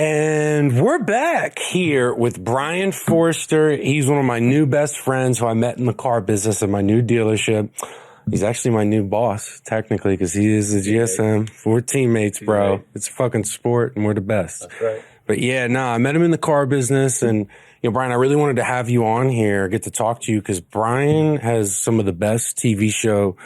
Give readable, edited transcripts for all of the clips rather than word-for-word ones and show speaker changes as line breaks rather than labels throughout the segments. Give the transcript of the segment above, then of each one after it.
And we're back here with Brian Forster. He's one of my new best friends who I met in the car business at my new dealership. He's actually my new boss, technically, because he is the GSM. We're teammates, bro. It's a fucking sport, and we're the best.
That's right.
But yeah, I met him in the car business. And, Brian, I really wanted to have you on here, get to talk to you, because Brian has some of the best TV show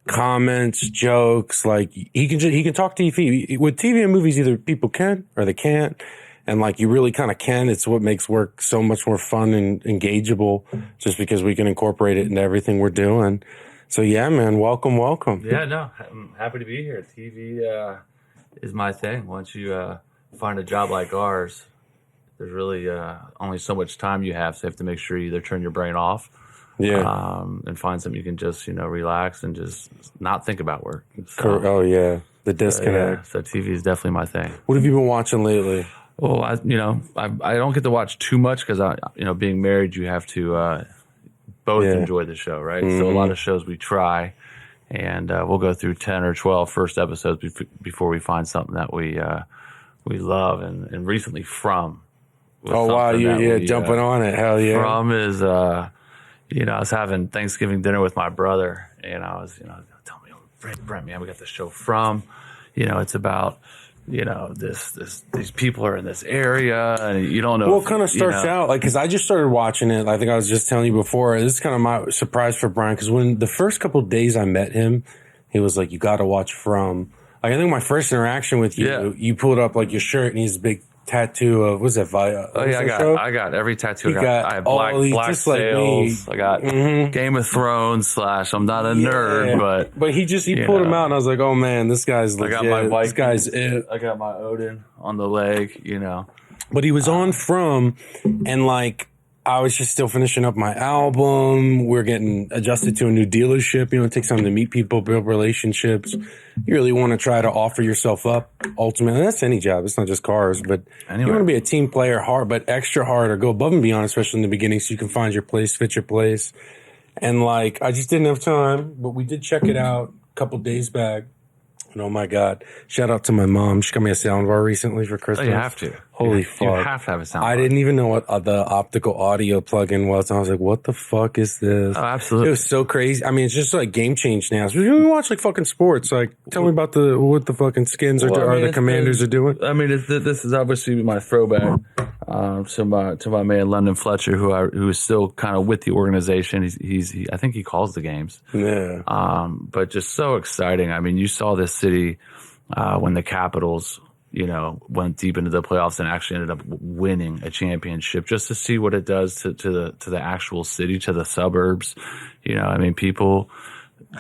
comments, jokes. Like he can talk TV. With TV and movies, either people can or they can't. And like you really kind of can. It's what makes work so much more fun and engageable, just because we can incorporate it into everything we're doing. So yeah, man, welcome.
Yeah, no, I'm happy to be here. TV is my thing. Once you find a job like ours, there's really only so much time you have. So you have to make sure you either turn your brain off, and find something you can just relax and just not think about work. So,
the disconnect.
So TV is definitely my thing.
What have you been watching lately?
Well, I don't get to watch too much because being married, you have to both enjoy the show, right? Mm-hmm. So a lot of shows we try, and we'll go through 10 or 12 first episodes before we find something that we love. And recently, From.
Oh wow, jumping on it, hell yeah!
From is I was having Thanksgiving dinner with my brother, and I was tell me, Brent, man, we got the show From. It's about these people are in this area, and you don't know.
Well, it kind of starts out like, because I just started watching it. I think I was just telling you before. This is kind of my surprise for Brian, because when the first couple of days I met him, he was like, "You got to watch From." Like, I think my first interaction with you, you pulled up like your shirt, and he's a big tattoo of what's that?
I got every tattoo. I have black sails. Like I got Game of Thrones / I'm not a nerd, but
he pulled him out, and I was like, oh man, this guy's legit.
I got my
this guy's it.
I got my Odin on the leg,
But he was on From, and like I was just still finishing up my album. We're getting adjusted to a new dealership. It takes time to meet people, build relationships. You really want to try to offer yourself up ultimately. That's any job. It's not just cars, but you want to be a team player, hard, but extra hard, or go above and beyond, especially in the beginning, so you can find your place, fit your place. And like, I just didn't have time, but we did check it out a couple days back. And oh my God, shout out to my mom. She got me a soundbar recently for Christmas.
Oh, you have to.
Holy fuck.
You have to have a soundbar.
I didn't even know what the optical audio plugin was. And I was like, what the fuck is this?
Oh, absolutely.
It was so crazy. I mean, it's just like game change now. So we watch like fucking sports. Like, tell me about what the fucking Skins are the Commanders are doing.
I mean, this is obviously my throwback to my man London Fletcher, who is still kind of with the organization. I think he calls the games.
Yeah.
But just so exciting. I mean, you saw this city when the Capitals went deep into the playoffs and actually ended up winning a championship, just to see what it does to the actual city, to the suburbs. I mean, people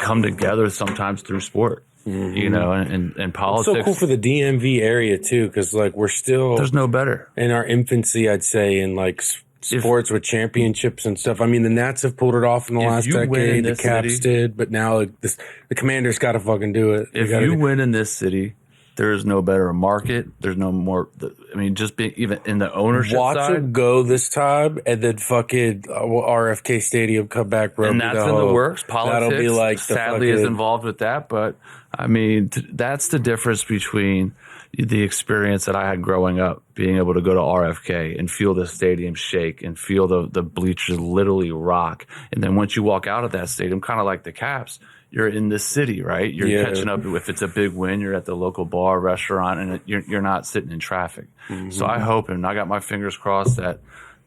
come together sometimes through sport, and politics.
It's so cool for the DMV area too, because like we're still,
there's no better
in our infancy, I'd say, in like sports with championships and stuff. I mean, the Nats have pulled it off in the last decade. The Caps did, but now the Commanders got to fucking do it.
If you win in this city, there is no better market. There's no more. I mean, just being even in the ownership
watch
side.
It go this time, and then fucking RFK Stadium come back.
And that's in the works. Politics,
that'll be like
sadly, is involved with that. But I mean, that's the difference between the experience that I had growing up, being able to go to RFK and feel the stadium shake and feel the bleachers literally rock. And then once you walk out of that stadium, kind of like the Caps, you're in the city, right? You're catching up. If it's a big win, you're at the local bar, restaurant, and you're not sitting in traffic. Mm-hmm. So I hope, and I got my fingers crossed, that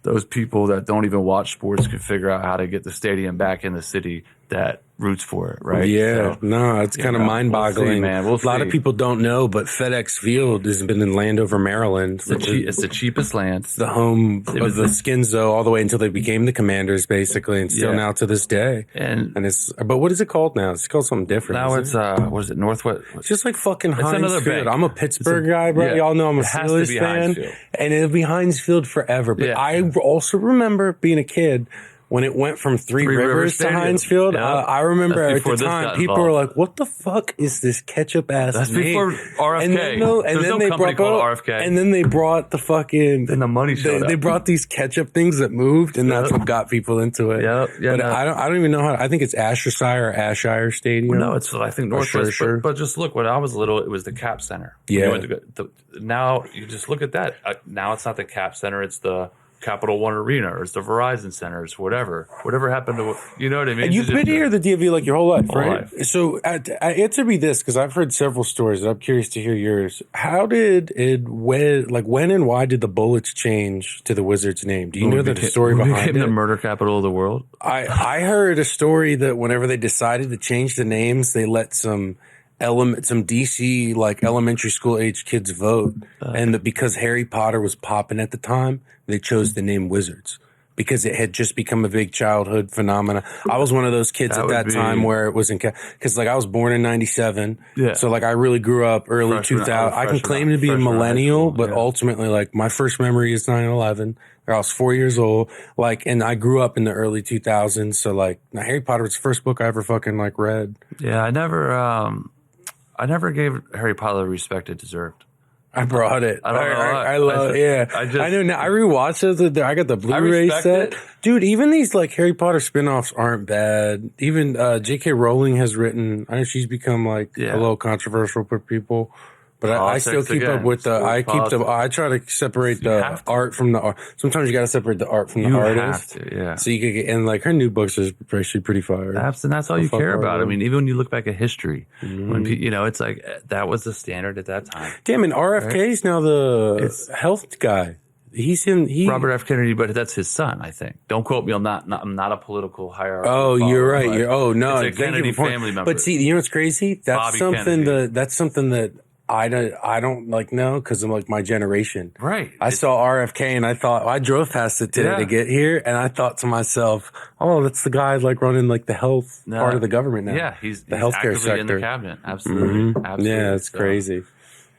those people that don't even watch sports can figure out how to get the stadium back in the city that roots for it, right?
Yeah,
so,
no, it's kind of mind-boggling.
We'll see, man.
A lot of people don't know, but FedEx Field has been in Landover, Maryland.
It's the cheapest land.
It's the home of the Skins, though, all the way until they became the Commanders, basically, and still now to this day. And it's, but what is it called now? It's called something different.
Now it's what is it? Northwest.
It's just like fucking Heinz Field. I'm a Pittsburgh guy, bro. Y'all know I'm a Steelers fan, and it'll be Heinz Field forever. But I also remember being a kid when it went from Three Rivers to
Stadium.
Heinz Field,
Yep.
I remember
That's
at the
before this
time
got
people
involved.
were like, "What the fuck is this ketchup ass?"
That's
name?
before RFK.
And then, no, and
There's
then
no
they
company
brought
called RFK.
And then they brought the fucking.
Then the money showed
They
up.
brought these ketchup things that moved, and that's what got people into it.
Yep. Yeah,
but
no.
I don't even know how. I think it's Ashershire or Ashire Stadium.
No, it's I think Northwest.
sure.
But just look, when I was little, it was the Cap Center.
Yeah.
You went to now you just look at that. Now it's not the Cap Center; it's the Capital One Arena, or it's the Verizon Center, it's whatever happened to, you know what I mean?
And you've been here, the DMV, like your whole life, right?
life.
So answer me this, because I've heard several stories, and I'm curious to hear yours. How did it, when and why did the Bullets change to the Wizards name? Do you know the story
we
behind
became
it?
the murder capital of the world.
I heard a story that whenever they decided to change the names, they let some DC like elementary school age kids vote, and that because Harry Potter was popping at the time, they chose the name Wizards because it had just become a big childhood phenomenon. I was one of those kids at that time where it was because like I was born in '97, so like I really grew up early 2000. I can claim to be a millennial, but ultimately like my first memory is 9/11. I was 4 years old, like, and I grew up in the early 2000s. So like, Harry Potter was the first book I ever fucking like read.
Yeah, I never gave Harry Potter the respect it deserved.
I brought it.
I don't know.
I love it. Yeah. I know now. I rewatched it. I got the Blu-ray set. Dude, even these like Harry Potter spin-offs aren't bad. Even J.K. Rowling has written, I know she's become like a little controversial for people. But I still keep up with I try to separate the art from the art. Sometimes you got to separate the art from the artist.
You have to, yeah.
So you could get, and like her new books is actually pretty fire.
And that's all you care about. I mean, even when you look back at history, when it's like that was the standard at that time.
Damn, and RFK's now the health guy.
Robert F. Kennedy, but that's his son, I think. Don't quote me. I'm not a political hierarchy.
Oh, you're right. No,
it's a Kennedy family member.
But see, you know what's crazy? That's something that I don't like know because I'm like my generation.
Right.
I saw RFK and I thought I drove past it today to get here, and I thought to myself, "Oh, that's the guy like running like the health part of the government now."
Yeah, he's
healthcare sector
in the cabinet. Absolutely. Absolutely.
Yeah, it's crazy.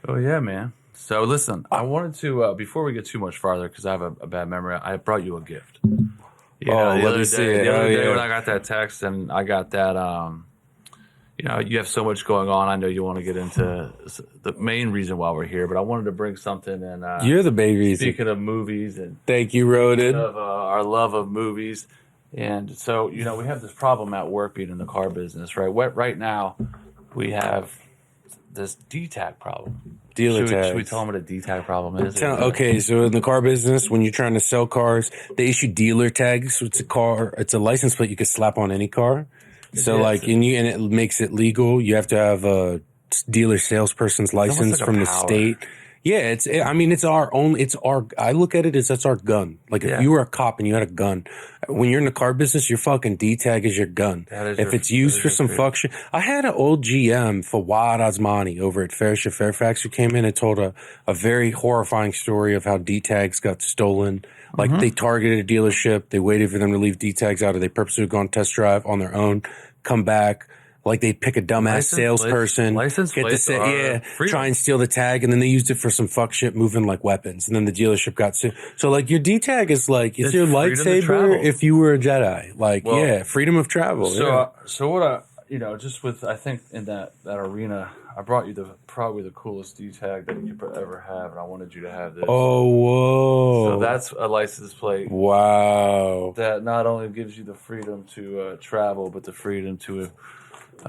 Oh yeah, man. So listen, I wanted to before we get too much farther because I have a bad memory. I brought you a gift. The other day when I got that text and I got that. You have so much going on. I know you want to get into the main reason why we're here, but I wanted to bring something. And
you're the baby.
Speaking of movies, and
thank you, Rodin.
Of our love of movies, and so we have this problem at work being in the car business, right? Right now, we have this D-tag problem. Should we tell them what a D-tag problem is?
Okay, so in the car business, when you're trying to sell cars, they issue dealer tags. So it's a license plate you can slap on any car. So and it makes it legal. You have to have a dealer salesperson's license from the state. Yeah, I look at it as that's our gun. Like if you were a cop and you had a gun, when you're in the car business, your fucking D-tag is your gun. If it's used for some fuck shit. I had an old GM, Fawad Osmani, over at Fairfax, who came in and told a very horrifying story of how D-tags got stolen. Like they targeted a dealership, they waited for them to leave D-tags out, or they purposely go on test drive on their own, come back. Like they'd pick a dumbass salesperson, try and steal the tag, and then they used it for some fuck shit moving like weapons. And then the dealership got sued. So like your D-tag is like, it's your lightsaber if you were a Jedi. Like, freedom of travel.
So what just with, I think in that arena, I brought you probably the coolest D-tag that you could ever have, and I wanted you to have this.
Oh, whoa.
So that's a license plate.
Wow.
That not only gives you the freedom to travel, but the freedom to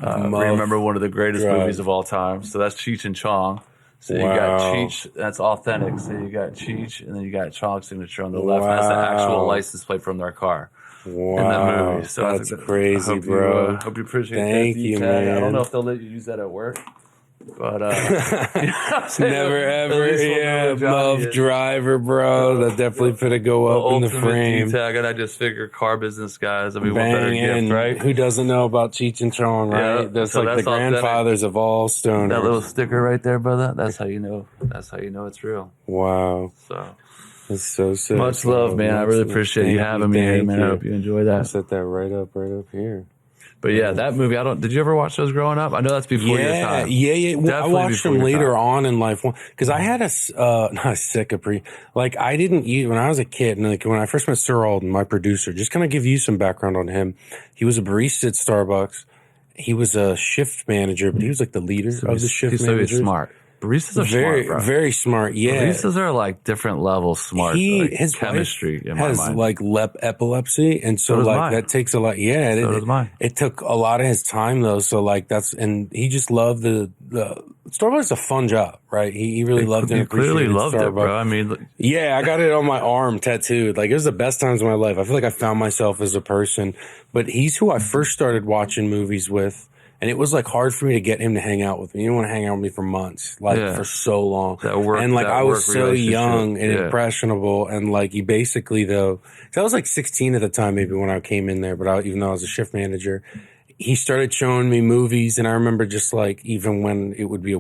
remember one of the greatest movies of all time. So that's Cheech and Chong. So you got Cheech, that's authentic. So you got Cheech, and then you got Chong's signature on the left. And that's the actual license plate from their car.
Wow,
in that movie. So
that's crazy, bro.
Hope you appreciate that.
Thank you, man.
I don't know if they'll let you use that at work, but
never ever, love driver, bro. That definitely finna go up in the frame.
D-tag, and I just figure car business guys. I mean, what better gift, right?
Who doesn't know about Cheech and Chong, right? That's like the grandfathers of all stoners.
That little sticker right there, brother. That's how you know. That's how you know it's real.
Wow.
So.
It's so sick.
Much love, man. I really appreciate you having me here, man. I hope you enjoy that.
I'll set that right up here.
But yeah, that movie, did you ever watch those growing up? I know that's before your time.
Yeah. Well, I
Definitely
watched
before
them
your
later
time.
on in life because I had not a sick like I didn't eat when I was a kid, and like when I first met Sir Alden, my producer, just kind of give you some background on him. He was a barista at Starbucks. He was a shift manager, but he was like the leader of the shift
He's
managers.
so smart. Baristas are
Very,
smart, bro.
very smart. Yeah,
Baristas are like different level smart.
His
chemistry
wife
in my
has
mind.
like epilepsy, and so
does
like
mine.
that takes a lot. Yeah,
So does mine.
It took a lot of his time though. So like and he just loved the Starbucks is a fun job, right? He really loved it.
You clearly loved
Starbucks.
it, bro. I mean,
yeah, I got it on my arm tattooed. Like it was the best times of my life. I feel like I found myself as a person. But he's who I first started watching movies with. And it was like hard for me to get him to hang out with me. He didn't want to hang out with me for months, for so long. And like I was so young and impressionable. And like he basically I was like 16 at the time, maybe when I came in there, but even though I was a shift manager, he started showing me movies. And I remember just like, even when it would be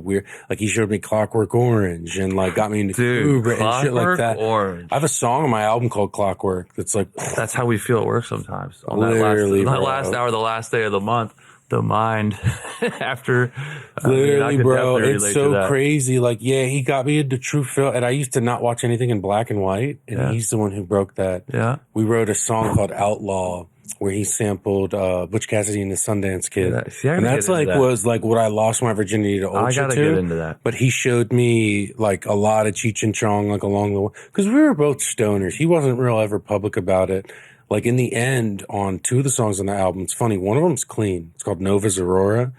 like he showed me Clockwork Orange and like got me into Uber and shit like that.
Orange.
I have a song on my album called Clockwork. That's like,
that's how we feel at work sometimes. On
literally,
that last hour, the last day of the month. The mind after
literally, bro, it's so crazy. Like, yeah, he got me into true film, and I used to not watch anything in black and white, and he's the one who broke that.
Yeah,
we wrote a song called Outlaw where he sampled Butch Cassidy and the Sundance Kid, and that's like was like what I lost my virginity to Ultra.
I gotta get into that,
but he showed me like a lot of Cheech and Chong like along the way because we were both stoners. He wasn't real ever public about it. Like in the end, on two of the songs on the album, it's funny. One of them's clean. It's called Nova's Aurora.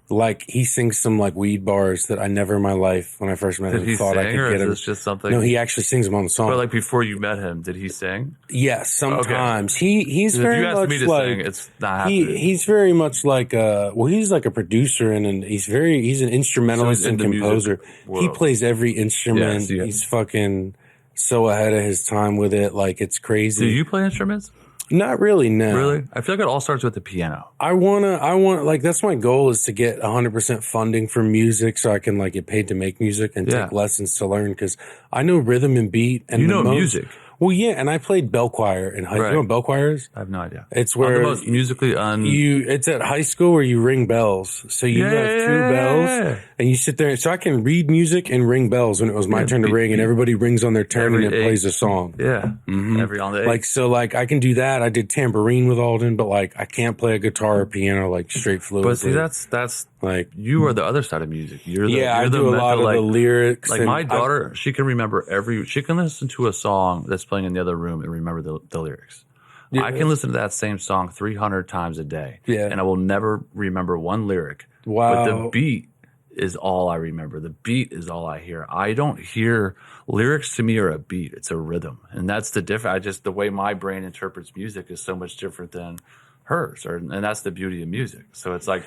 Like he sings some like weed bars that I never in my life when I first met him thought I could get him.
Is this just something?
No, he actually sings them on the song.
But like before you met him, did he sing?
Yes, sometimes. Okay. He's very much me to like sing,
it's not happening.
He's very much like he's like a producer and he's an instrumentalist and composer. He plays every instrument. Yeah, he's fucking so ahead of his time with it. Like it's crazy.
Do you play instruments?
Not really, no.
Really? I feel like it all starts with the piano.
I want like that's my goal is to get 100% funding for music so I can like get paid to make music and take lessons to learn because I know rhythm and beat and
music.
Well, yeah, and I played bell choir in high school. You know what bell choir is?
I have no idea.
It's where
the most musically
it's at high school where you ring bells. So you have two bells and you sit there. So I can read music and ring bells when it was my turn to ring and everybody rings on their turn and it plays a song.
Yeah. Mm-hmm. Every on the eight.
Like, so like I can do that. I did tambourine with Alden, but like I can't play a guitar or piano like straight fluid.
But see, that's like you are the other side of music.
I do a lot of the lyrics.
Like my daughter, she can remember she can listen to a song that's playing in the other room and remember the lyrics. Yeah. I can listen to that same song 300 times a day, and I will never remember one lyric.
Wow!
But the beat is all I remember. The beat is all I hear. I don't hear lyrics to me are a beat; it's a rhythm, and that's the difference. The way my brain interprets music is so much different than hers, and that's the beauty of music. So it's like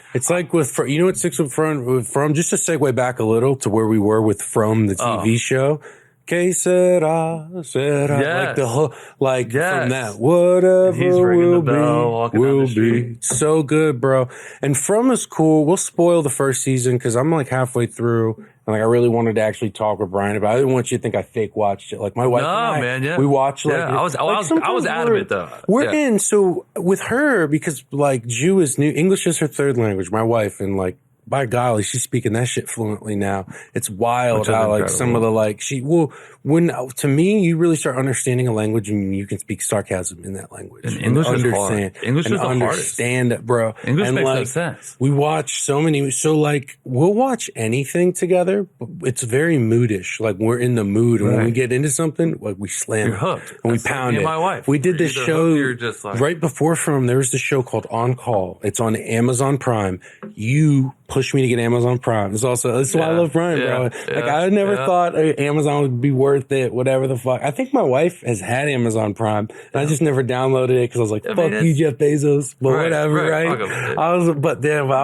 with what sticks with From just to segue back a little to where we were with From the TV show. Que sera, like the whole, like from that, whatever will be. So good, bro. And From is cool. We'll spoil the first season because I'm like halfway through. And like I really wanted to actually talk with Brian about it. I didn't want you to think I fake watched it. Like my wife and I, we watched like
I was adamant though.
We're in. So with her, because like Jew is new, English is her third language. My wife and like, by golly, she's speaking that shit fluently now. It's wild how like some of the like to me, you really start understanding a language and you can speak sarcasm in that language.
And English is hard. English is the
understand
hardest.
It, bro.
English
and
makes
like,
no sense.
We watch so many. So like we'll watch anything together. But it's very moodish. Like we're in the mood, and when we get into something, like we slam.
You're hooked.
And we pound it.
My wife.
We did this show right before From. There was this show called On Call. It's on Amazon Prime. You pushed me to get Amazon Prime. That's why I love Prime, bro. Like I never thought Amazon would be worth it, whatever the fuck. I think my wife has had Amazon Prime, and I just never downloaded it because I was like, fuck you, Jeff Bezos, but whatever, right? I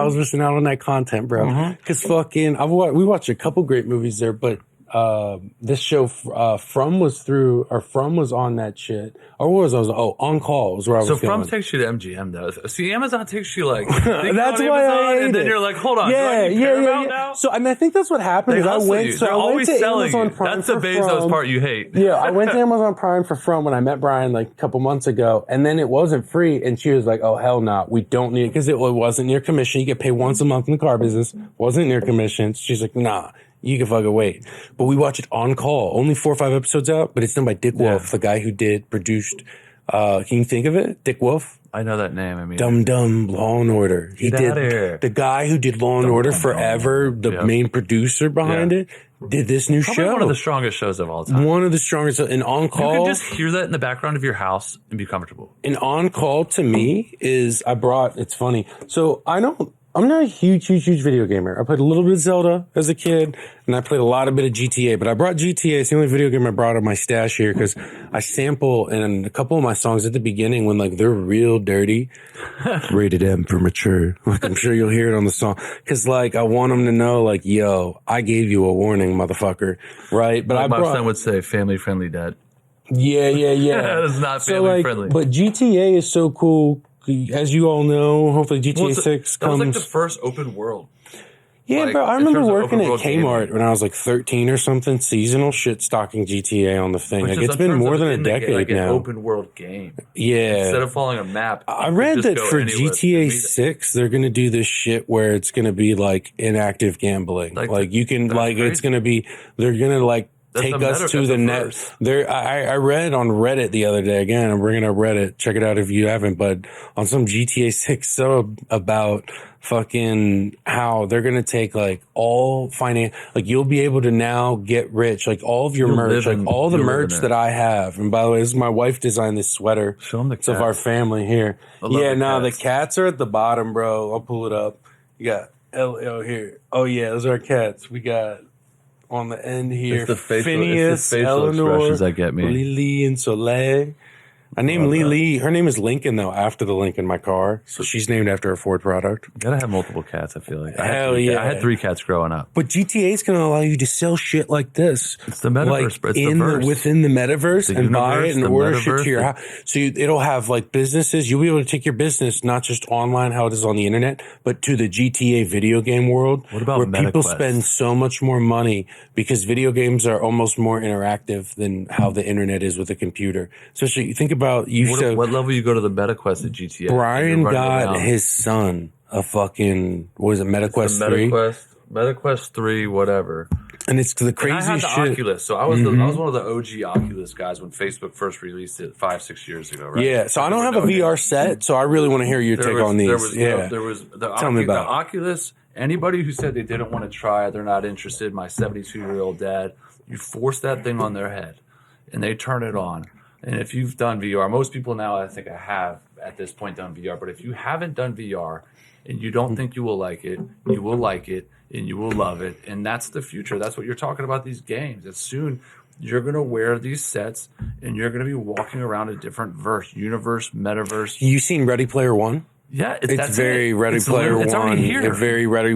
was missing out on that content, bro. Because fucking, we watched a couple great movies there, but this show From was on that shit. Or what was I? On Call was where I was
So
going.
From takes you to MGM though. See, Amazon takes you like
that's why I hate
and then
it.
you're like, hold on, yeah. Now?
So I mean, I think that's what happened. Is I went
you.
so
They're
I went
always
to
selling
Amazon
you.
Prime
That's the
for
Bezos
From.
part you hate.
Yeah, I went to Amazon Prime for From when I met Brian like a couple months ago, and then it wasn't free, and she was like, "Oh hell no, we don't need it because it wasn't near commission. You get paid once a month in the car business. Wasn't near commission." She's like, "Nah, you can fucking wait." But we watch it On Call. Only 4 or 5 episodes out, but it's done by Dick Wolf, the guy who produced. Can you think of it? Dick Wolf.
I know that name. I mean,
Dumb Law and Order. He did the guy who did Law and Order forever. The main producer behind it did this new
probably
show.
One of the strongest shows of all time.
One of the strongest. And On Call.
You can just hear that in the background of your house and be comfortable.
And On Call to me is it's funny. So I'm not a huge video gamer. I played a little bit of Zelda as a kid, and I played a lot of bit of GTA, but I brought GTA. It's the only video game I brought on my stash here because I sample in a couple of my songs at the beginning when like they're real dirty, rated M for mature. Like I'm sure you'll hear it on the song because like I want them to know like, yo, I gave you a warning, motherfucker, right? But
like my son would say, family friendly, Dad.
Yeah.
That is not family friendly.
But GTA is so cool. As you all know, hopefully GTA 6 comes.
That was like the first open world.
Yeah,
like,
bro, I remember working at Kmart
gaming.
when I was like 13 or something, seasonal shit stocking GTA on the thing. Like it's been more than a decade now.
An open world game.
Yeah.
Instead of following a map.
I read that for GTA 6, they're going to do this shit where it's going to be like inactive gambling. Like you can, like, crazy. It's going to be, they're going to like, take us to the net. I read on Reddit the other day. Again, I'm bringing up Reddit. Check it out if you haven't. But on some GTA 6 sub about fucking how they're gonna take like all finance. Like you'll be able to now get rich. Like all of your merch, like all the merch that I have. And by the way, this is my wife designed this sweater.
Show them the cats.
Of our family here. Yeah, no, the cats are at the bottom, bro. I'll pull it up. You got LL here. Oh yeah, those are our cats. We got. On the end here, Phineas, Eleanor,
expressions that get me.
Lily, and Soleil. I named Lily. Her name is Lincoln, though, after the link in my car. So she's named after a Ford product.
You gotta have multiple cats, I feel like.
Hell yeah.
I had 3 cats growing up.
But GTA is going to allow you to sell shit like this.
It's the metaverse,
like
it's
within the metaverse and buy it and order shit to your house. So it'll have like businesses. You'll be able to take your business, not just online, how it is on the internet, but to the GTA video game world.
What about
where people
MetaQuest?
Spend so much more money because video games are almost more interactive than how the internet is with a computer. Especially, you think about,
what level you go to the MetaQuest at GTA?
Brian got his son a fucking, what is it, MetaQuest 3?
MetaQuest 3, whatever.
And it's the crazy
and I had the
shit.
Oculus, so I was I was one of the OG Oculus guys when Facebook first released it 5-6 years ago, right?
Yeah, so I don't have a VR set, so I really want to hear your take on these.
There was the
Tell me about
the Oculus. Anybody who said they didn't want to try it, they're not interested. My 72-year-old dad, you force that thing on their head, and they turn it on. And if you've done VR, most people now, I think I have at this point done VR, but if you haven't done VR and you don't think you will like it, you will like it and you will love it. And that's the future. That's what you're talking about, these games. That soon you're going to wear these sets and you're going to be walking around a different universe, metaverse.
You seen Ready Player One?
Yeah,
it's very Ready Player One. It's very Ready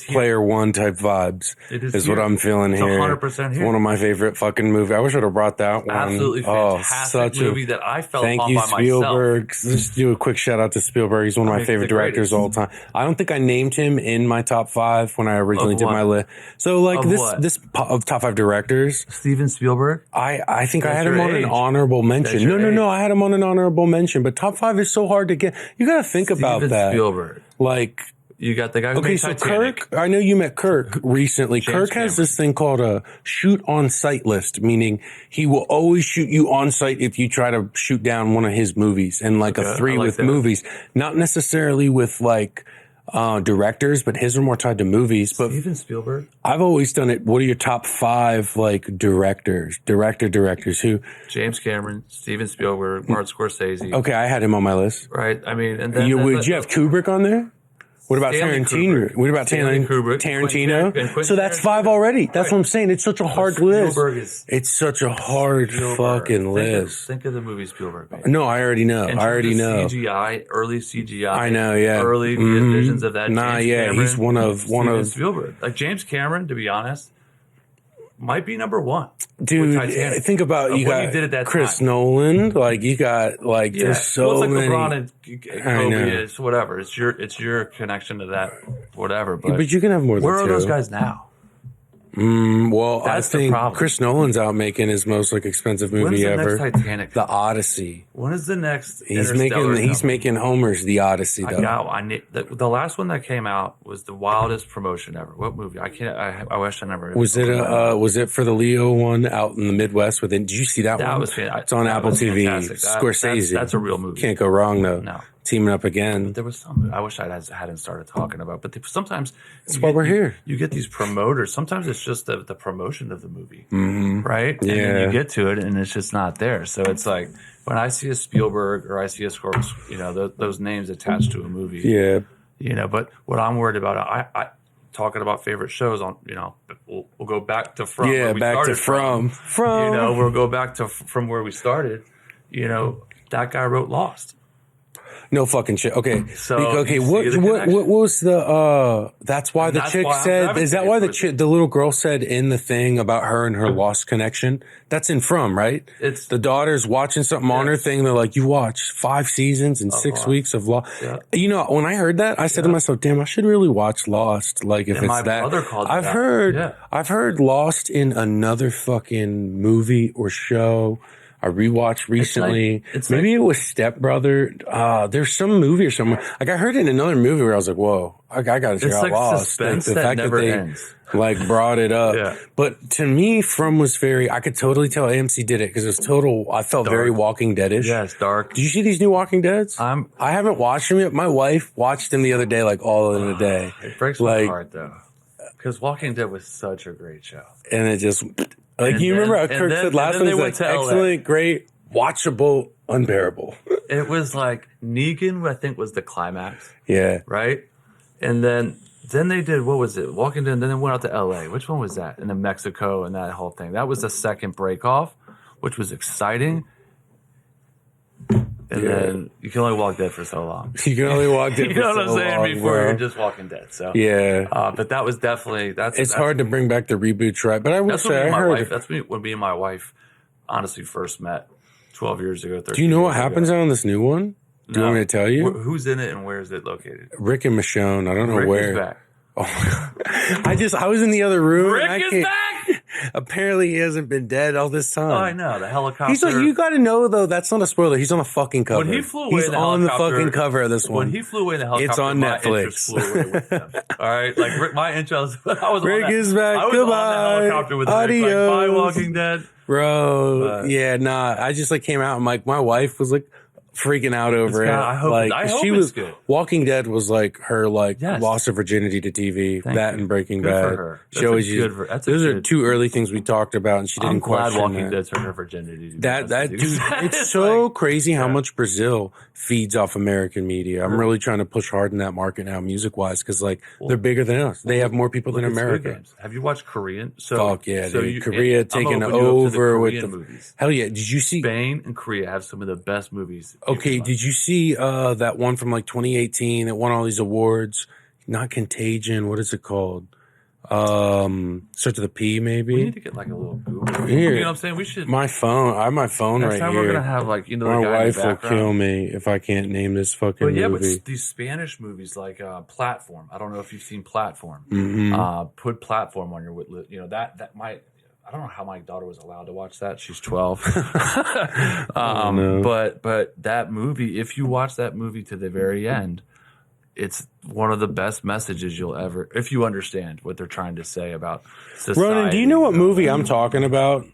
Player One type vibes. Is what I'm feeling here.
100% here.
It's one of my favorite fucking movies. I wish I'd have brought that one.
Absolutely fantastic movie that I fell upon by myself.
Thank you, Spielberg. Just do a quick shout out to Spielberg. He's one of my favorite directors of all time. I don't think I named him in my top 5 when I originally did my list. So like this of top 5 directors.
Steven Spielberg.
I think I had him on an honorable mention. No. I had him on an honorable mention. But top 5 is so hard to get. You got to think about that.
Spielberg.
Like,
you got the guy who made Titanic.
Kirk, I know you met Kirk recently.
James
Kirk has this thing called a shoot on sight list, meaning he will always shoot you on sight if you try to shoot down one of his movies, and like a 3 with movies, not necessarily with like directors, but his are more tied to movies. But
Steven Spielberg.
I've always done it. What are your top 5 like directors who?
James Cameron, Steven Spielberg, Martin Scorsese.
Okay, I had him on my list.
Right. I mean, and then
would you have Kubrick on there? What about Tarantino? What about Tarantino? So that's 5 already. That's what I'm saying. It's such a hard list. It's such a hard fucking list.
Think of the movie Spielberg made.
No, I already know.
CGI, early CGI.
I know, yeah.
Early visions of that.
Nah, James Cameron, he's one of
Spielberg. Like James Cameron, to be honest, might be number one.
Dude, think about you got
did at that
Chris
time.
Nolan. Like you got like there's so
it's like
many.
LeBron and Kobe is whatever. It's your connection to that whatever.
But you can have more than two.
Where are those guys now?
Well,
That's
I think
the problem.
Chris Nolan's out making his most like expensive movie ever.
Next Titanic?
The Odyssey.
When is the next?
He's making Homer's The Odyssey though.
The last one that came out was the wildest promotion ever. What movie? I wish I never.
Was it for the Leo one out in the Midwest? Did you see that one?
That was fantastic.
It's on Apple TV.
Fantastic.
Scorsese.
That's a real movie.
Can't go wrong though.
No.
Teaming up again.
But there was some I wish I hadn't started talking about. But sometimes
that's why we're here.
You get these promoters. Sometimes it's just the promotion of the movie, right?
Yeah.
And then you get to it, and it's just not there. So it's like when I see a Spielberg or I see a Scorsese, those names attached to a movie.
Yeah.
But what I'm worried about, I talking about favorite shows on, we'll go back to From.
Yeah, back to From.
We'll go back to from where we started. That guy wrote Lost.
No fucking shit. Okay.
So
okay. What was the? That's why the chick said. Is that why the little girl said in the thing about her and her lost connection? That's in From, right?
It's
the daughter's watching something on her thing. They're like, you watched 5 seasons and 6 weeks of Lost. Yeah. When I heard that, I said to myself, "Damn, I should really watch Lost." Like if
and
it's
my
that.
Brother called
I've heard Lost in another fucking movie or show. I rewatched recently. Maybe it was Step Brother. There's some movie or something. Like I heard it in another movie where I was like, "Whoa, I got to check out Lost."
Suspense
the
that
fact
never
that they
ends.
Brought it up.
Yeah.
But to me, From was I could totally tell AMC did it because it was total. I felt very Walking Dead-ish.
Yeah, it's dark.
Did you see these new Walking Deads? I haven't watched them yet. My wife watched them the other day, like all in a day.
It breaks my heart though, because Walking Dead was such a great show.
And it just remember how Kirk said last one was excellent, great. Watchable, unbearable.
It was like Negan, I think, was the climax.
Yeah.
Right? And then they did, what was it? Walking Dead, and then they went out to LA. Which one was that? And then Mexico and that whole thing. That was the second break off, which was exciting. And then you can only walk dead for so long.
You can only walk dead for so long.
You know what I'm saying? Before you're just Walking Dead. So
yeah.
But that was definitely
it's hard to bring back the reboots, right? But I will say
that's when me and my wife honestly first met 12 years ago.
Do you know what happens on this new one? Do you want me to tell you?
Who's in it and where is it located?
Rick and Michonne. I don't know where.
Rick is back.
Oh my God. I was in the other room.
Rick is back!
Apparently he hasn't been dead all this time.
Oh, I know. The helicopter.
He's like, you got to know, though, that's not a spoiler. He's on a fucking cover.
When he flew away,
he's on the fucking cover of this one.
When he flew away in the helicopter,
it's on Netflix.
Flew away with him. All right? Like, my intro,
Rick is back.
I was
Goodbye.
on the helicopter with
Adios.
Rick. Like, bye, Walking Dead.
Bro, I just came out and my wife was like freaking out over it.
I hope
she
it's
was
good.
Walking Dead was like her loss of virginity to TV. And Breaking Bad.
For her.
She always those are two early things we talked about, and she didn't question
I'm glad Walking Dead took her virginity.
That dude, it's so crazy how much Brazil feeds off American media. I'm really trying to push hard in that market now, music wise, because they're bigger than us. They have more people than America.
Have you watched Korean?
Fuck yeah, dude. Korea taking over with the movies. Hell yeah! Did you see
Spain and Korea have some of the best movies?
Okay, did you see that one from like 2018 that won all these awards? Not Contagion. What is it called? Starts with a P, maybe.
We need to get like a little Google.
Here,
you know what I'm saying? We should.
I have my phone right here.
Next time we're gonna have like the
my
guy
wife
in the
will kill me if I can't name this fucking movie.
But these Spanish movies like Platform. I don't know if you've seen Platform. Put Platform on your that might. I don't know how my daughter was allowed to watch that. She's 12. But that movie, if you watch that movie to the very end, it's one of the best messages you'll ever, if you understand what they're trying to say about society.
Ronan, do you know what movie I'm talking about?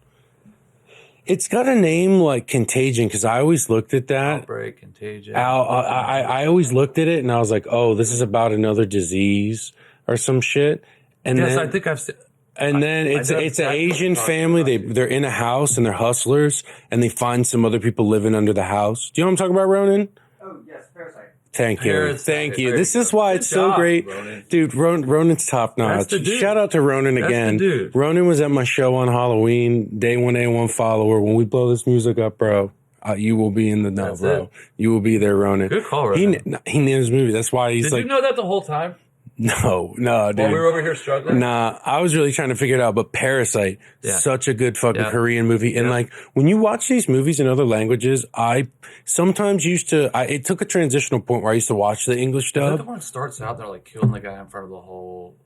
It's got a name like Contagion, because I always looked at that.
Outbreak, Contagion.
I always looked at it and I was like, oh, this is about another disease or some shit. And
yes,
then,
I think I've seen.
And then it's an Asian family. They're in a house and they're hustlers, and they find some other people living under the house. Do you know what I'm talking about, Ronan?
Oh yes, Parasite.
Thank you. This is why it's so great,
Ronan.
dude. Ronan's top notch. Shout out to Ronan again. Ronan was at my show on Halloween. Day 1 follower. When we blow this music up, bro, you will be in the know, bro. You will be there, Ronan.
Good call, Ronan.
He named his movie. That's why he's
Did
like.
you know that the whole time?
No, dude.
While we were over here struggling?
Nah, I was really trying to figure it out, but Parasite, such a good fucking Korean movie. And like when you watch these movies in other languages, I sometimes it took a transitional point where I used to watch the English
Is that
dub.
the one that starts out there like killing the guy in front of the whole...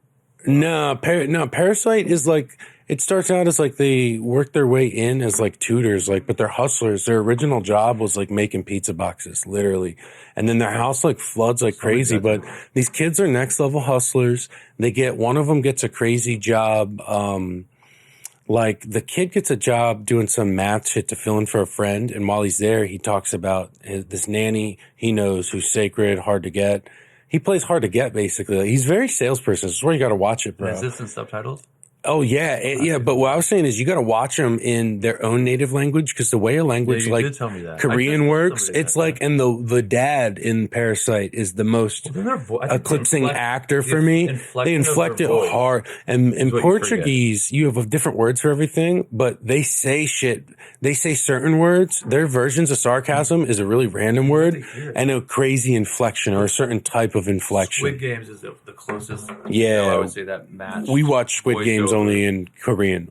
No, Parasite is like, it starts out as like they work their way in as like tutors, like, but they're hustlers. Their original job was like making pizza boxes, literally. And then their house like floods like crazy. But these kids are next level hustlers. One of them gets a crazy job. Like the kid gets a job doing some math shit to fill in for a friend. And while he's there, he talks about this nanny he knows who's sacred, hard to get. He plays hard to get, basically. Like, he's very salesperson. That's where you got to watch it, bro.
Is this in subtitles?
Oh, yeah. But what I was saying is you got to watch them in their own native language because the way a language like Korean works, it's like, and the dad in Parasite is the most eclipsing actor for me. They inflect it hard. And in Portuguese, you have different words for everything, but they say shit. They say certain words. Their versions of sarcasm is a really random word and a crazy inflection or a certain type of inflection.
Squid Games is the closest.
Yeah.
I would say that match.
We watch Squid Games only in Korean.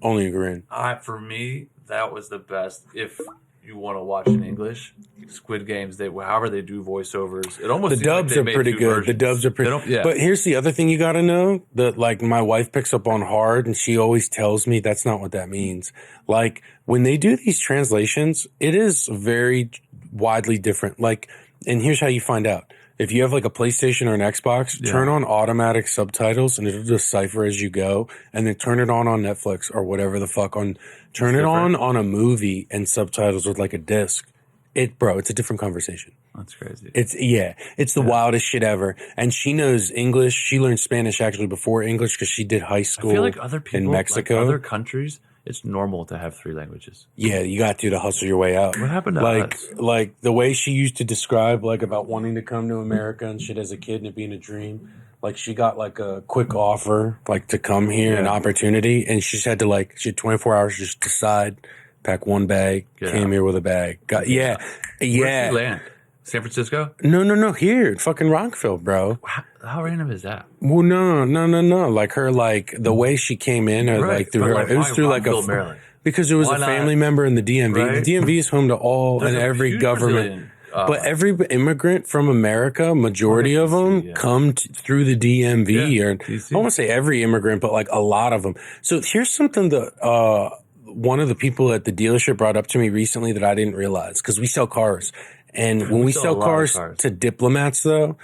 For me, that was the best. If you want to watch in English, Squid Games, however they do voiceovers, it almost
the dubs are pretty good. The dubs are pretty. But here's the other thing you got to know that like my wife picks up on hard, and she always tells me that's not what that means. Like when they do these translations, it is very widely different. Like, and here's how you find out. If you have like a PlayStation or an Xbox, turn on automatic subtitles and it'll decipher as you go, and then turn it on Netflix or whatever the fuck turn it on a movie and subtitles with like a disc. It's a different conversation.
That's crazy.
It's the wildest shit ever. And she knows English. She learned Spanish actually before English because she did high school.
I feel like other people
in Mexico,
like other countries, it's normal to have 3 languages.
Yeah, you got to hustle your way out.
What happened to us?
Like the way she used to describe like about wanting to come to America and shit as a kid and it being a dream. Like she got like a quick offer like to come here, an opportunity, and she had 24 hours to just decide, pack one bag, came here with a bag.
Where'd you land? San Francisco?
No, here, fucking Rockville, bro.
How random is that?
Well, no. Like her, like the way she came in, or like through her, it was through like
Maryland?
Because it was a family member in the DMV.
Right?
The DMV is home to all and every government. But every immigrant from America, majority of them come through the DMV. Or I won't say every immigrant, but like a lot of them. So here's something that one of the people at the dealership brought up to me recently that I didn't realize, because we sell cars. And when we sell cars to diplomats, though,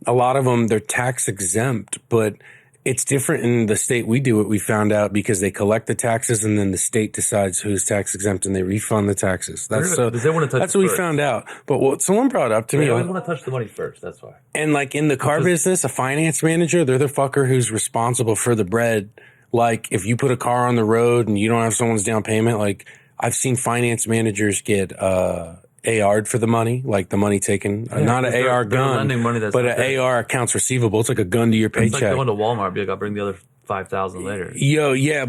a lot of them, they're tax exempt, but it's different in the state we do it. We found out because they collect the taxes and then the state decides who's tax exempt and they refund the taxes. That's what we found out. But what someone brought up to me.
They always want to touch the money first. That's why.
And like in the car business, a finance manager, they're the fucker who's responsible for the bread. Like if you put a car on the road and you don't have someone's down payment, like I've seen finance managers get, AR'd for the money, like the money taken, not an AR gun, but an AR accounts receivable. It's like a gun to your paycheck.
It's like going to Walmart, be like, I'll bring the other 5,000 later.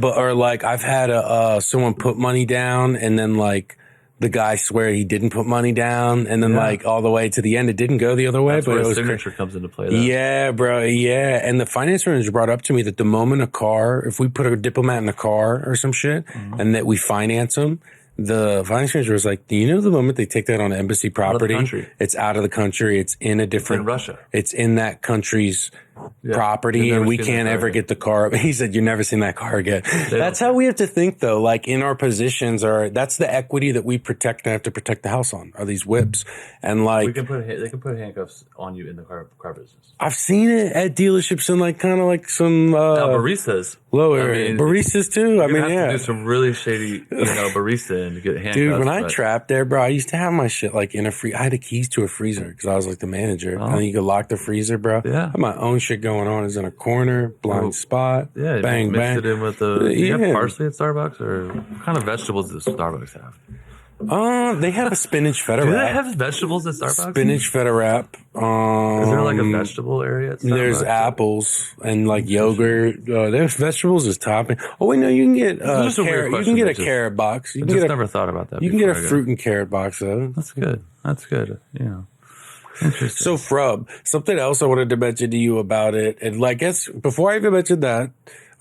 Or like I've had someone put money down and then like the guy swear he didn't put money down, and then like all the way to the end, it didn't go the other way.
That's
but
where
it was
signature comes into play. Though.
Yeah, bro. Yeah, and the finance manager brought up to me that the moment if we put a diplomat in a car or some shit, and that we finance them. The finance manager was like, do you know the moment they take that on embassy property, it's out of the country. It's in a different
Russia.
It's in that country's property, and we can't ever get the car. He said, you've never seen that car again. That's how we have to think, though. Like in our positions, that's the equity that we protect and have to protect the house on, are these whips. And like
they can put handcuffs on you in the car business.
I've seen it at dealerships and like kind of like some
baristas.
Baristas too. I mean,
do some really shady, barista and get handcuffs.
Dude, when I trapped there, bro, I used to have my shit like in I had the keys to a freezer because I was like the manager. And then you could lock the freezer, bro. Yeah. I had my own shit going on. It's in a corner, blind spot. Yeah, bang,
mixed it in with do you have parsley at Starbucks, or what kind of vegetables does Starbucks have?
They have a spinach feta wrap.
Do they have vegetables at Starbucks?
Spinach feta wrap.
Is there like a vegetable area at Starbucks?
There's apples and like yogurt. There's vegetables as topping. Oh wait, no, you can get carrot. You can get a carrot box.
I never thought about that.
You can get a fruit and carrot box though.
That's good.
So, Frub, something else I wanted to mention to you about it, and I guess before I even mention that,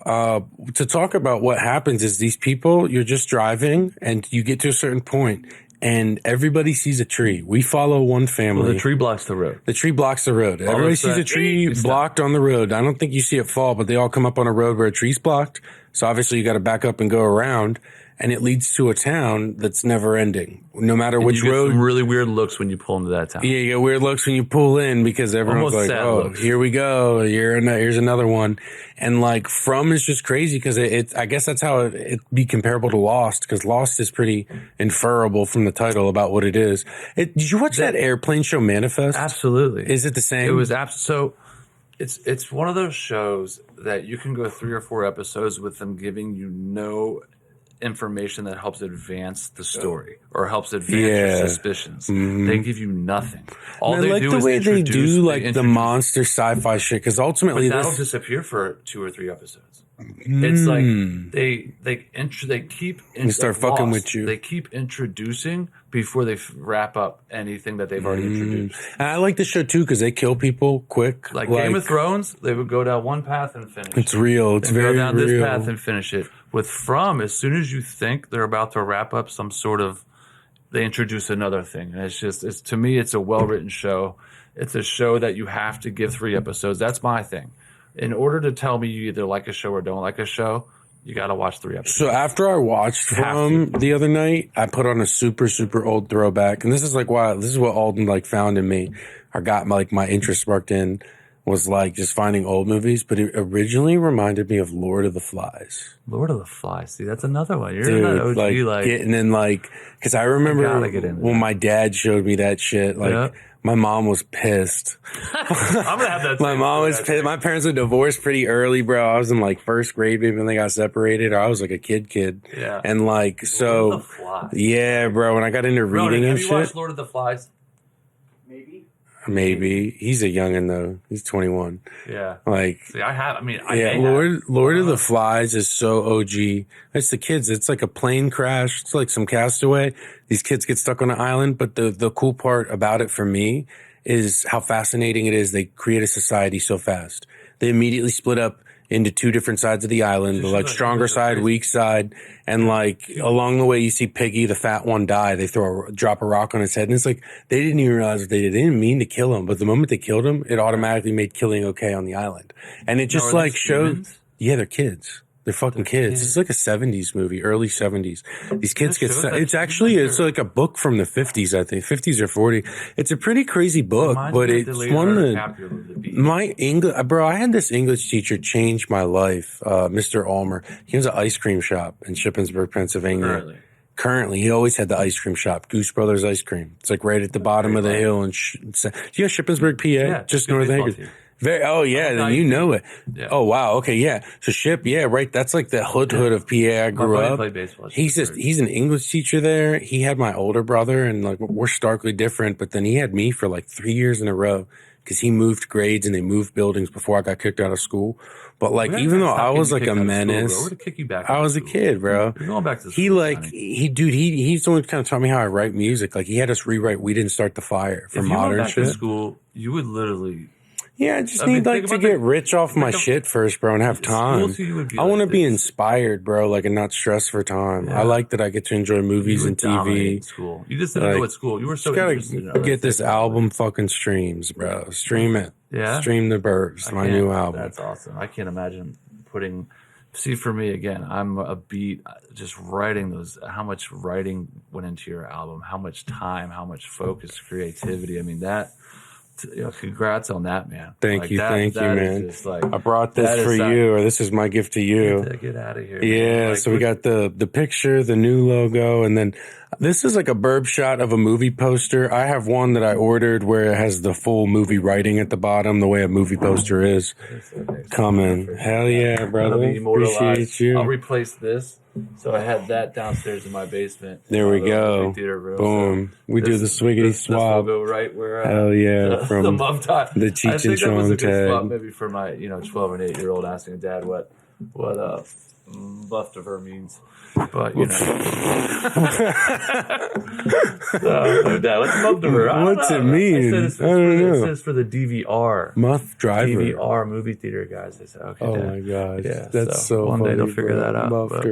to talk about what happens is these people, you're just driving and you get to a certain point and everybody sees a tree. We follow one family.
Well, the tree blocks the road.
The tree blocks the road. Everybody sees a tree blocked on the road. I don't think you see it fall, but they all come up on a road where a tree's blocked. So obviously you got to back up and go around. And it leads to a town that's never ending, no matter which road.
You get some really weird looks when you pull into that town.
Yeah, you get weird looks when you pull in because everyone's
Almost
like, "Oh,
looks.
Here we go. Here's another one." And like From is just crazy because I guess that's how it be comparable to Lost, because Lost is pretty inferable from the title about what it is. Did you watch that airplane show Manifest?
Absolutely.
Is it the same?
It was so. It's one of those shows that you can go 3 or 4 episodes with them giving you no information that helps advance the story or helps advance your suspicions. They give you nothing. All
I
they
like
do
the
is
way they
introduce,
do like the monster sci-fi shit, because ultimately
that'll disappear for 2 or 3 episodes. It's like they keep
start fucking with you.
They keep introducing before they wrap up anything that they've already introduced.
And I like the show too because they kill people quick.
Like Game of Thrones, they would go down one path and finish.
It's real. It's very
go down
real.
this path and finish it. With From, as soon as you think they're about to wrap up some sort of, they introduce another thing, and it's to me, it's a well written show. It's a show that you have to give 3 episodes. That's my thing. In order to tell me you either like a show or don't like a show, you got to watch 3 episodes.
So after I watched From the other night, I put on a super, super old throwback. And this is like, wow, this is what Alden like found in me or got my interest sparked in, was like just finding old movies. But it originally reminded me of Lord of the Flies.
Lord of the Flies. See, that's another one. You're
Dude,
not OG, like
getting in because I remember when
that.
my dad showed me that shit, my mom was pissed.
I'm gonna have that.
My mom was pissed. My parents were divorced pretty early, bro. I was in like first grade maybe when they got separated. Or I was like a kid.
Yeah.
And like, so,
Lord of the Flies.
Yeah, bro. When I got into reading and shit.
Have you watched Lord of the Flies?
Maybe. He's a youngin' though. He's 21.
Yeah.
Like,
see, I have. I mean,
Lord of the Flies is so OG. It's the kids. It's like a plane crash. It's like some Castaway. These kids get stuck on an island. But the cool part about it for me is how fascinating it is. They create a society so fast. They immediately split up into 2 different sides of the island, the like stronger side, weak side. And like along the way, you see Piggy, the fat one, die. They drop a rock on his head. And it's like, they didn't even realize what they did. They didn't mean to kill him. But the moment they killed him, it automatically made killing okay on the island. And it just like showed, yeah, they're kids. They're fucking kids. It's like a 70s movie, early 70s. These kids get stuck. It's like a book from the 50s, I think, 50s or 40. It's a pretty crazy book, but it's one that my English, bro, I had this English teacher change my life, Mr. Ulmer. He has an ice cream shop in Shippensburg, Pennsylvania. Currently, he always had the ice cream shop, Goose Brothers Ice Cream. It's like right at the bottom of the hill. And do you have Shippensburg, PA?
Yeah,
just north of Hagerstown. Then you know it. Yeah. Oh wow, okay, yeah. So right. That's like the hood of PA. I grew up.
Played baseball.
He's an English teacher there. He had my older brother, and like we're starkly different. But then he had me for like 3 years in a row because he moved grades and they moved buildings before I got kicked out of school. But like, even though I was like a menace, I was a kid, bro.
You're going back to
school. He's the one who kind of taught me how I write music. Like he had us rewrite "We Didn't Start the Fire" for modern shit.
To school, you would literally.
Yeah, I just need to get rich off my shit first, bro, and have time. I want to be inspired, bro, and not stressed for time. Yeah. I like that I get to enjoy movies and TV.
School. You just didn't know at school. You were so interested in
get this album fucking streams, bro. Stream it.
Yeah.
Stream the Burbs, my new album.
That's awesome. I can't imagine putting. See, for me, again, I'm a beat. Just writing those. How much writing went into your album? How much time? How much focus? Creativity? I mean that. Congrats on that, man.
Thank you, man. I brought this for you, or this is my gift to you.
Get out of here.
Yeah, so we got the picture, the new logo, and then this is like a burb shot of a movie poster. I have one that I ordered where it has the full movie writing at the bottom, the way a movie poster is. Coming. Hell yeah, brother. Appreciate you.
I'll replace this. So I had that downstairs in my basement.
There we go. Boom. We do the swiggity swap.
This will go right where
hell yeah, from
the Muv Tie.
The Cheech and Chong tag.
Maybe for my 12 and 8-year-old asking dad what Leftover means. But you know, so, Dad, what's muff driver?
What's it mean? I don't know.
It says for the DVR.
Muff driver.
DVR movie theater guys. They said, okay.
Oh
Dad.
my gosh,
Yeah,
that's so
one
funny,
day they'll figure that out.
Muffed.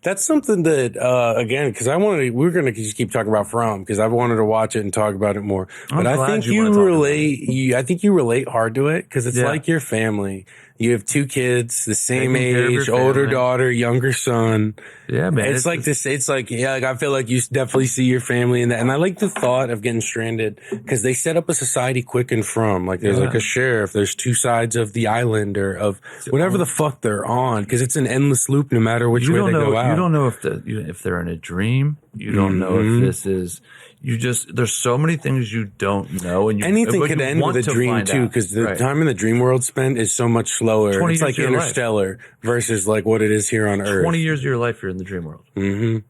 That's something that again, because we're gonna just keep talking about From because I've wanted to watch it and talk about it more. But I think you relate. I think you relate hard to it because it's like your family. You have 2 kids, the same age, older daughter, younger son.
Yeah, man.
It's like this. It's like, yeah, like I feel like you definitely see your family in that. And I like the thought of getting stranded because they set up a society quick and From. Like there's like a sheriff. There's 2 sides of the island or of whatever the fuck they're on because it's an endless loop no matter which way they go out.
You don't know if they're in a dream. You don't know if this is. There's so many things you don't know, and
anything could end with a dream too, because the time in the dream world spent is so much slower. It's like Interstellar versus like what it is here on Earth.
20 years of your life you're in the dream world.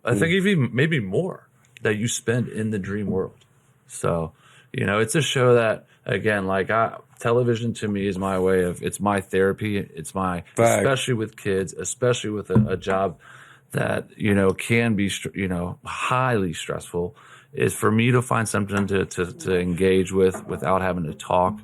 I think even maybe more that you spend in the dream world. So, it's a show that again, like television to me is my way of it's my therapy. It's my especially with kids, especially with a job that can be highly stressful. Is for me to find something to engage with without having to talk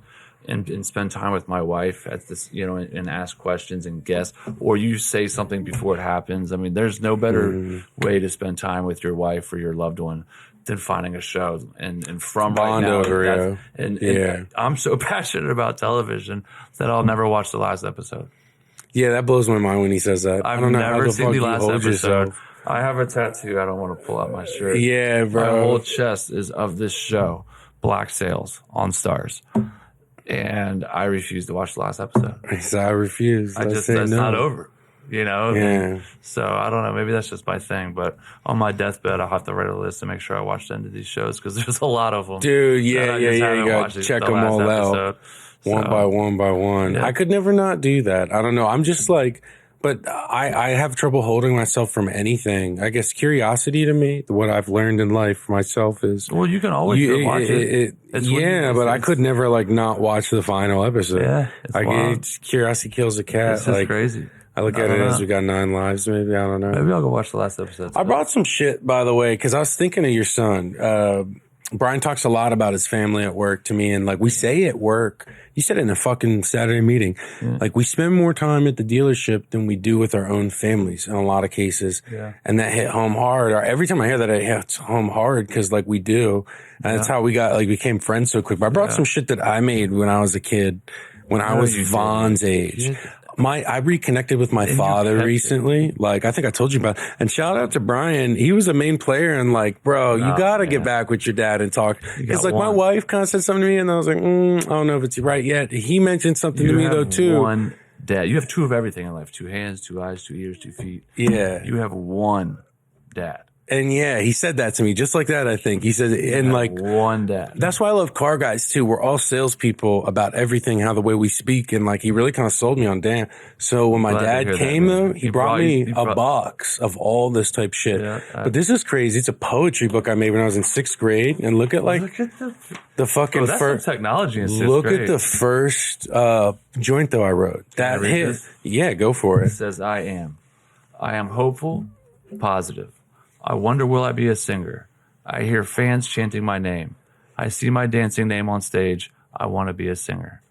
and spend time with my wife at this, and ask questions and guess, or you say something before it happens. I mean, there's no better way to spend time with your wife or your loved one than finding a show and From right now. And I'm so passionate about television that I'll never watch the last episode.
Yeah, that blows my mind when he says that. I don't know how the fuck you hold yourself.
I have a tattoo. I don't want to pull out my shirt.
Yeah, bro.
My whole chest is of this show, Black Sails on Stars. And I refuse to watch the last episode.
I refuse.
That's not over. Yeah. So I don't know. Maybe that's just my thing. But on my deathbed, I'll have to write a list to make sure I watch the end of these shows because there's a lot of them.
Dude, yeah. You got to check them all out. One by one. Yeah. I could never not do that. I don't know. I'm just like... But I have trouble holding myself from anything. I guess curiosity to me, what I've learned in life for myself is...
Well, you can always watch it.
But I could never, not watch the final episode.
Yeah,
curiosity kills a cat.
It's crazy.
I look at it as we got 9 lives, maybe. I don't know.
Maybe I'll go watch the last episode.
I brought some shit, by the way, because I was thinking of your son. Brian talks a lot about his family at work to me, and we say at work, you said it in a fucking Saturday meeting, we spend more time at the dealership than we do with our own families in a lot of cases. Yeah. And that hit home hard. Or every time I hear that, it hits home hard because we do. And that's how we got, became friends so quick. But I brought some shit that I made when I was a kid, when I was Vaughn's age. I reconnected with my father recently. I think I told you about it. And shout out to Brian. He was a main player and bro, you got to get back with your dad and talk. Because my wife kind of said something to me and I was like, I don't know if it's right yet. He mentioned something to me though too.
One dad. You have 2 of everything in life. 2 hands, 2 eyes, 2 ears, 2 feet.
Yeah.
You have one dad.
And he said that to me just like that, I think. He said, and
one dad.
That's why I love car guys too. We're all salespeople about everything, how the way we speak. And he really kind of sold me on Dan. So when my dad came though, he brought me a box of all this type shit. Yeah, but this is crazy. It's a poetry book I made when I was in 6th grade. And look at the fucking
first technology in 6th grade.
Look at the first joint though I wrote. That hit. This? Yeah, go for it.
It says, I am hopeful, positive. I wonder, will I be a singer? I hear fans chanting my name. I see my dancing name on stage. I want to be a singer.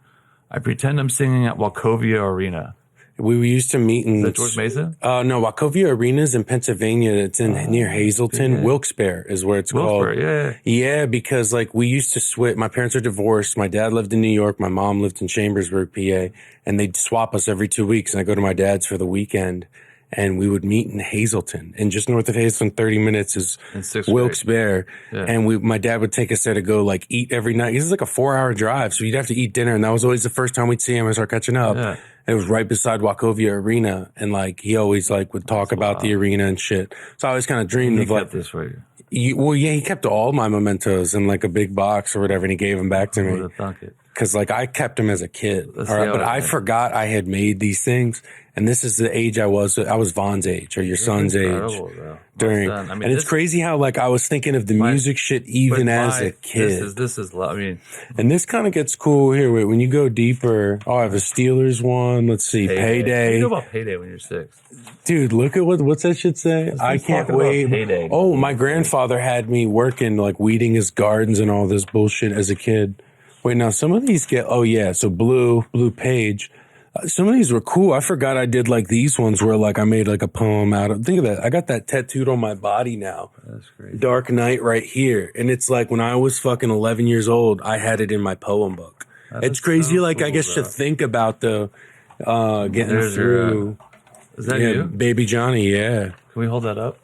I pretend I'm singing at Wachovia Arena.
We used to meet in...
Is that George Mason?
No, Wachovia Arena is in Pennsylvania. It's near Hazleton. Yeah. Wilkes-Barre is where it's called. Yeah, because we used to switch. My parents are divorced. My dad lived in New York. My mom lived in Chambersburg, PA. And they'd swap us every 2 weeks. And I go to my dad's for the weekend. And we would meet in Hazleton. And just north of Hazleton, 30 minutes is Wilkes-Barre. Yeah. And my dad would take us there to go eat every night. This is a 4-hour drive. So you'd have to eat dinner. And that was always the first time we'd see him and start catching up. Yeah. It was right beside Wachovia Arena. And he always would talk about the arena and shit. So I always kind of dreamed of
kept this for you.
He kept all my mementos in a big box or whatever. And he gave them back to me.
Thunk it.
because like I kept them as a kid.
Let's
All
see
right,
how
but
it
I
is.
forgot I had made these things, and this is the age I was. I was Vaughn's age or your son's age
Incredible, bro.
during.
Well done. I mean,
and it's crazy how like I was thinking of the music shit even as a kid.
This is. I mean,
And this kind of gets cool here. Wait, when you go deeper, I have a Steelers one. Let's see, Payday.
You know about Payday when you're 6?
Dude, look at what's that shit say? I can't wait.
Payday.
Oh, my grandfather had me working like weeding his gardens and all this bullshit as a kid. Wait, now some of these get. Oh yeah, so blue page. Some of these were cool. I forgot I did like these ones where like I made like a poem out of. Think of that. I got that tattooed on my body now.
That's crazy.
Dark Knight right here, and it's like when I was fucking 11 years old, I had it in my poem book. It's crazy.
so
Like I
cool,
guess
bro.
to think about the getting
There's
through.
Is that
Yeah,
you?
Baby Johnny. Yeah.
Can we hold that up?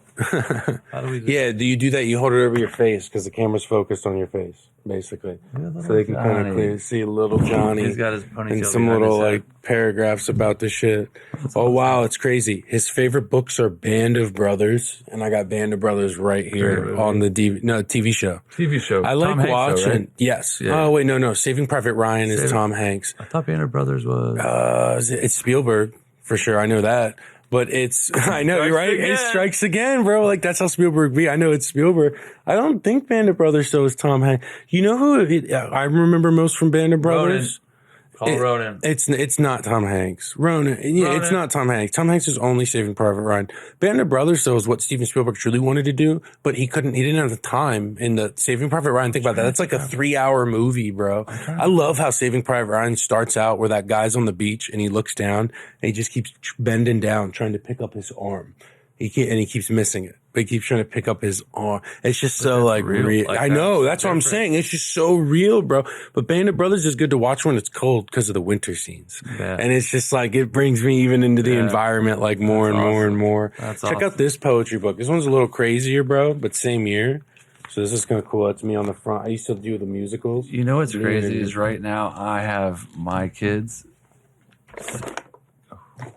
How do we do
Yeah, do you do that? You hold it over your face because the camera's focused on your face, basically. So they can kind of
Johnny.
clearly see little Johnny
He's got his ponytail
and some
behind
little
his head.
like paragraphs about the shit. Oh, wow, it's crazy. His favorite books are Band of Brothers, and I got Band of Brothers right here
Great
on the TV show.
TV show.
I like
Tom Hanks,
watching.
though, right?
Yes.
Yeah.
Oh, wait, no. Saving Private Ryan is Tom Hanks.
I thought Band of Brothers was.
It's Spielberg, for sure. I know that. But it's, I know, you're right.
again.
It strikes again, bro. Like, that's how Spielberg be. I know it's Spielberg. I don't think Band of Brothers, though, is Tom Hanks. You know who I remember most from Band of Brothers?
Paul Ronan.
It's not Tom Hanks. Ronan. Yeah, it's not Tom Hanks. Tom Hanks is only Saving Private Ryan. Band of Brothers, though, is what Steven Spielberg truly wanted to do, but he didn't have the time in the Saving Private Ryan. Think about that. That's like a 3-hour movie, bro. I love how Saving Private Ryan starts out where that guy's on the beach and he looks down and he just keeps bending down, trying to pick up his arm. He keeps missing it. But he keeps trying to pick up his arm. It's just so like real.
Like,
I know.
that's
That's what I'm saying. It's just so real, bro. But Band of Brothers is good to watch when it's cold because of the winter scenes.
Yeah.
And it's just like, it brings me even into the environment like more and more and more. Check out this poetry book. This one's a little crazier, bro, but same year. So this is kind of cool. That's me on the front. I used to do the musicals.
You know what's crazy is right now I have my kids.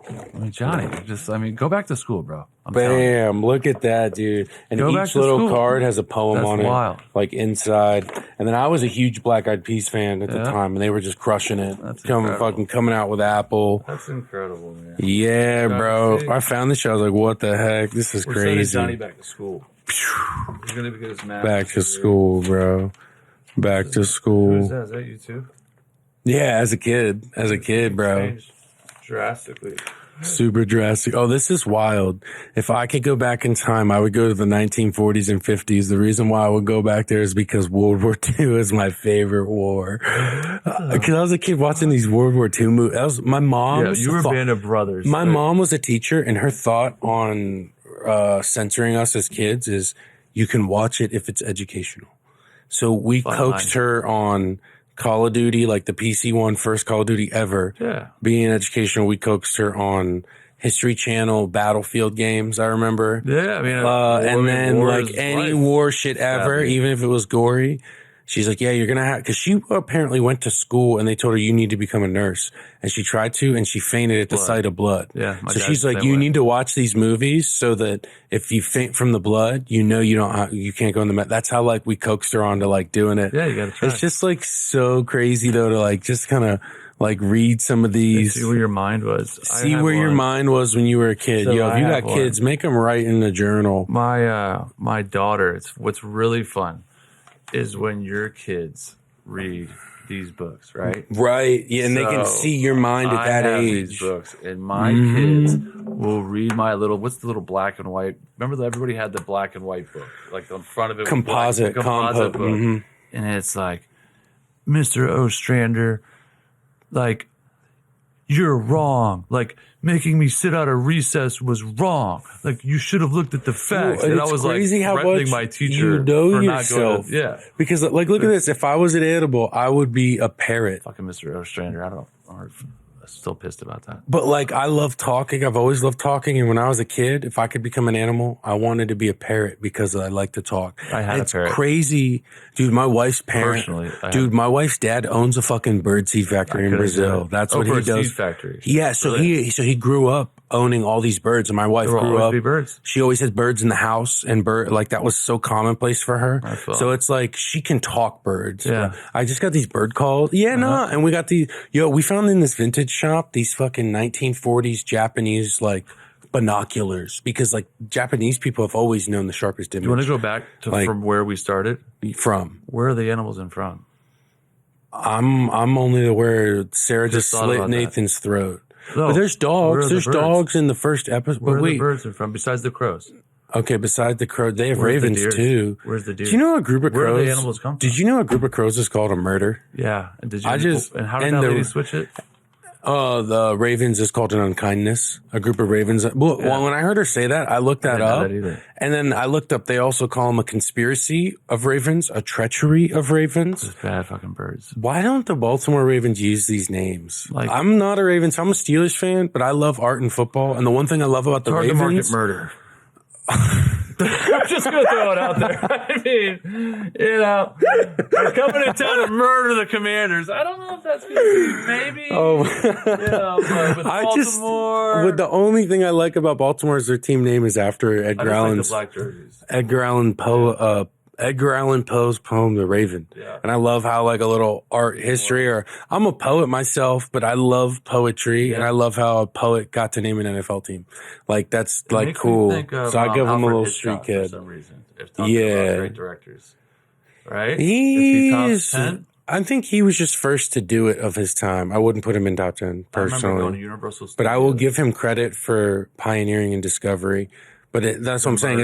I mean, Johnny, go back to school, bro. I'm telling you.
Bam! Look at that, dude. And
Go back
each
to
little
school.
card has a poem
That's
on it,
wild.
like inside. And then I was a huge Black Eyed Peas fan at the time, and they were just crushing it.
That's
Coming out with Apple.
That's incredible, man.
Yeah, bro.
see?
I found this show. I was like, what the heck? This is
We're sending
crazy.
Johnny back to school. He's gonna get his master's
Back to
degree.
school, bro. Back to
Who is
school.
that? Is that you too?
Yeah, as a kid, bro.
Changed drastically.
Super drastic. Oh, this is wild. If I could go back in time, I would go to the 1940s and 50s. The reason why I would go back there is because World War II is my favorite war. Because I was a kid watching these World War II movies. My mom.
Yeah, you were Band of Brothers.
My mom was a teacher, and her thought on censoring us as kids is you can watch it if it's educational. So we coaxed her on Call of Duty, like the PC one, first Call of Duty ever.
Yeah.
Being educational, we coaxed her on History Channel Battlefield games, I remember.
Yeah, I mean,
And then
war
like
is
any
life.
war shit ever, even if it was gory. She's like, yeah, you're going to have, because she apparently went to school and they told her you need to become a nurse. And she tried to, and she fainted at the sight of blood.
Yeah.
So she's like, you need to watch these movies so that if you faint from the blood, you know you can't go in the That's how like we coaxed her on to like doing it.
Yeah, you got to try.
It's just like so crazy though to like just kind of like read some of these.
See where your mind was.
See where your mind was when you were a kid.
So
Yo, if
I
you
have
got kids, make them write in the journal.
My daughter, what's really fun is when your kids read these books, right?
Right. Yeah, and they can see your mind at that
I have
age.
these books, and my kids will read my what's the little black and white? Remember that everybody had the black and white book, like on front of it.
Composite
book, and it's like, Mr. Ostrander, like, you're wrong. Like, making me sit out of recess was wrong. Like, you should have looked at the facts.
Well,
and I
it's
was
crazy
like,
how
threatening
much
my teacher
you know
for
yourself.
not going to,
Because like, look at this. If I was at Edible, I would be a parrot.
fucking Mr. Ostrander. I'm still pissed about that.
But like, I love talking. I've always loved talking. And when I was a kid, if I could become an animal, I wanted to be a parrot because I like to talk.
I had
It's
a parrot.
crazy. Dude, my wife's parent.
Personally,
My wife's dad owns a fucking birdseed factory in Brazil. That's what he does.
Factory.
Yeah, so he grew up owning all these birds. And my wife
There will
grew
always
up.
be birds.
She always had birds in the house, and like that was so commonplace for her. So it's like she can talk birds.
Yeah.
I just got these bird calls. Yeah, no. And we got we found in this vintage shop these fucking 1940s Japanese like binoculars, because like Japanese people have always known the sharpest image.
You want to go back to from where we started? Where are the animals in from?
I'm only where Sarah just slit Nathan's throat.
No,
but there's dogs. There's dogs in the first episode.
Where are the birds from besides the crows?
Okay, besides the crow, they have ravens too.
Where's the deer?
Do you know a group of crows?
Where do the animals come from?
Did you know a group of crows is called a murder?
Yeah. And did you? And how did that lady switch it?
The ravens is called an unkindness. A group of ravens. Well, when I heard her say that, I looked that up. And then I looked up, they also call them a conspiracy of ravens, a treachery of ravens.
Just bad fucking birds.
Why don't the Baltimore Ravens use these names? Like, I'm not a Ravens. I'm a Steelers fan, but I love art and football. And the one thing I love about the Ravens.
Market murder. I'm just going to throw it out there. I mean, you know, they're coming in town to murder the Commanders. I don't know if that's going to be maybe. Oh, you know, but with Baltimore.
The only thing I like about Baltimore is their team name is after Edgar Allan's.
Like the black jerseys.
Edgar Allan Poe's poem, The Raven. Yeah. And I love how like a little art history, or I'm a poet myself, but I love poetry, and I love how a poet got to name an NFL team. Like that's like cool. So I give him a little street kid.
For some reason. If talking about great directors. Right?
He's top 10? I think he was just first to do it of his time. I wouldn't put him in top 10 personally.
I remember going to Universal Studios.
But I will give him credit for pioneering and discovery. But that's what I'm saying.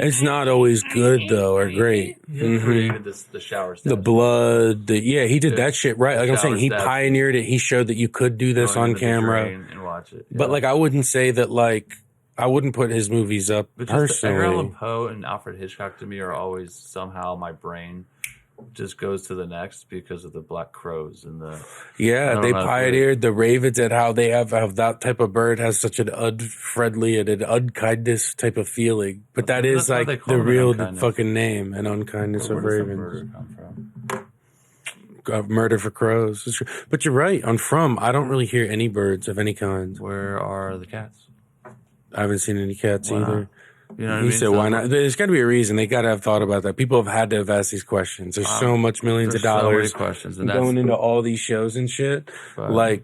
It's not always good though, or great.
He created the shower steps.
The blood. He did that shit right. Like I'm saying, he pioneered it. He showed that you could do this on camera.
And watch it. Yeah.
But like, I wouldn't say that like, I wouldn't put his movies up personally.
Edgar Allan Poe and Alfred Hitchcock to me are always somehow my brain just goes to the next because of the Black Crows and the
they pioneered the ravens, and how they have that type of bird has such an unfriendly and an unkindness type of feeling. But that is like the real fucking name, an unkindness of ravens. Murder for crows. But you're right. I don't really hear any birds of any kind.
Where are the cats?
I haven't seen any cats either.
You know what I mean?
He said, why not? There's got to be a reason. They got to have thought about that. People have had to have asked these questions. There's so much millions of dollars
so many questions, and
going into all these shows and shit. I'm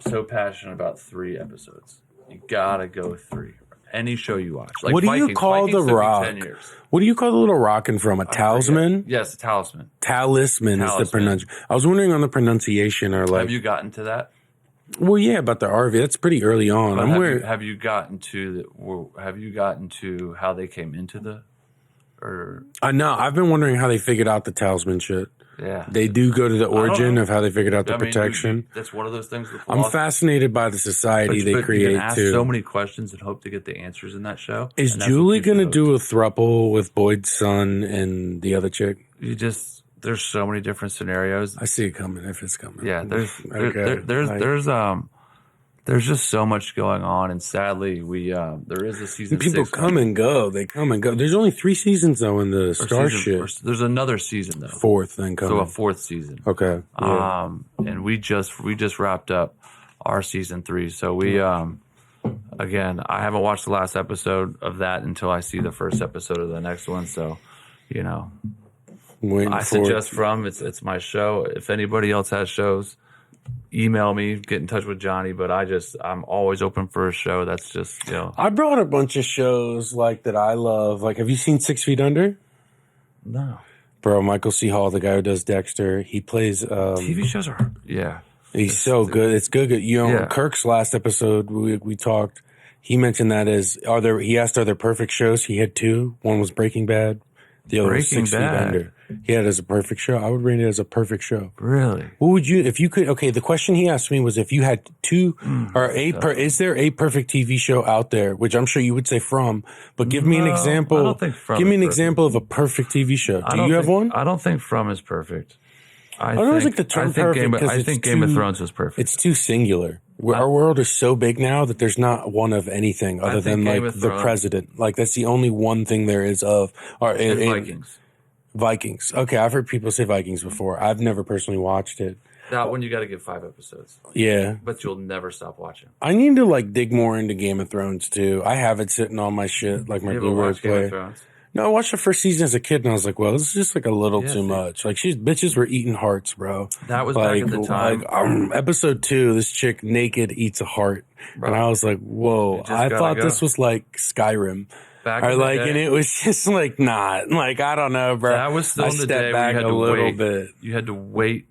so passionate about 3 episodes. You got to go 3. Any show you watch. Like what do you call the rock? What do you call the little rockin' from? A talisman?
Yes, a talisman.
Talisman is the pronunciation. I was wondering on the pronunciation, or like.
Have you gotten to that?
Well, yeah, about the RV. That's pretty early on.
Have you gotten to how they came into the?
No, I've been wondering how they figured out the talisman shit.
Yeah,
they do go to the origin of how they figured out the protection.
That's one of those things.
I'm fascinated by the society they create
you can ask
too.
So many questions and hope to get the answers in that show.
Is Julie going to do a throuple with Boyd's son and the other chick?
There's so many different scenarios.
I see it coming if it's coming.
Yeah, there's just so much going on, and sadly, there is a season.
People
6
come and go. They come and go. There's only 3 seasons though in the Starship.
There's another season though.
4th then coming.
So a 4th season.
Okay. Yeah.
And we just wrapped up our season 3. So we again, I haven't watched the last episode of that until I see the first episode of the next one. So, you know. I suggest it's my show. If anybody else has shows, email me, get in touch with Johnny. But I'm always open for a show. That's just, you know.
I brought a bunch of shows like that I love. Like, have you seen 6 Feet Under?
No.
Bro, Michael C. Hall, the guy who does Dexter, he plays.
TV shows are
He's so good. It's good. You know, Kirk's last episode we talked. He mentioned that he asked, are there perfect shows? He had 2. One was Breaking Bad. The other was 6 Feet Under. He had it as a perfect show. I would rate it as a perfect show.
Really?
What would you, if you could, okay, the question he asked me was if you had 2 is there a perfect TV show out there, which I'm sure you would say From, but give me an example.
I don't think From
give me an example of a perfect TV show. Do you have one?
I don't think From is perfect.
I don't think the term perfect.
I think Game of Thrones is perfect.
It's too singular. Our world is so big now that there's not one of anything other than like the president. Like that's the only one thing there is of.
Vikings.
Vikings. Okay, I've heard people say Vikings before. I've never personally watched it.
That one you got to give 5 episodes,
Yeah.
but you'll never stop watching.
I need to like dig more into Game of Thrones too. I have it sitting on my shit, like my
You ever
Blu-ray
watch Game of
player.
Thrones?
No, I watched the first season as a kid and I was like, well, this is just like a little
Yeah,
too
see.
much. Like bitches were eating hearts, bro.
That was
Like,
back at the time.
episode 2, this chick naked eats a heart.
Bro,
and I was like, whoa,
just
I
gotta
thought
go.
this was like Skyrim.
Back
Or
in the
like,
day,
and it was just like not like, I don't know, bro.
that was still
I
in the
stepped
day where
back
you had
a
to
little
wait.
bit.
You had to wait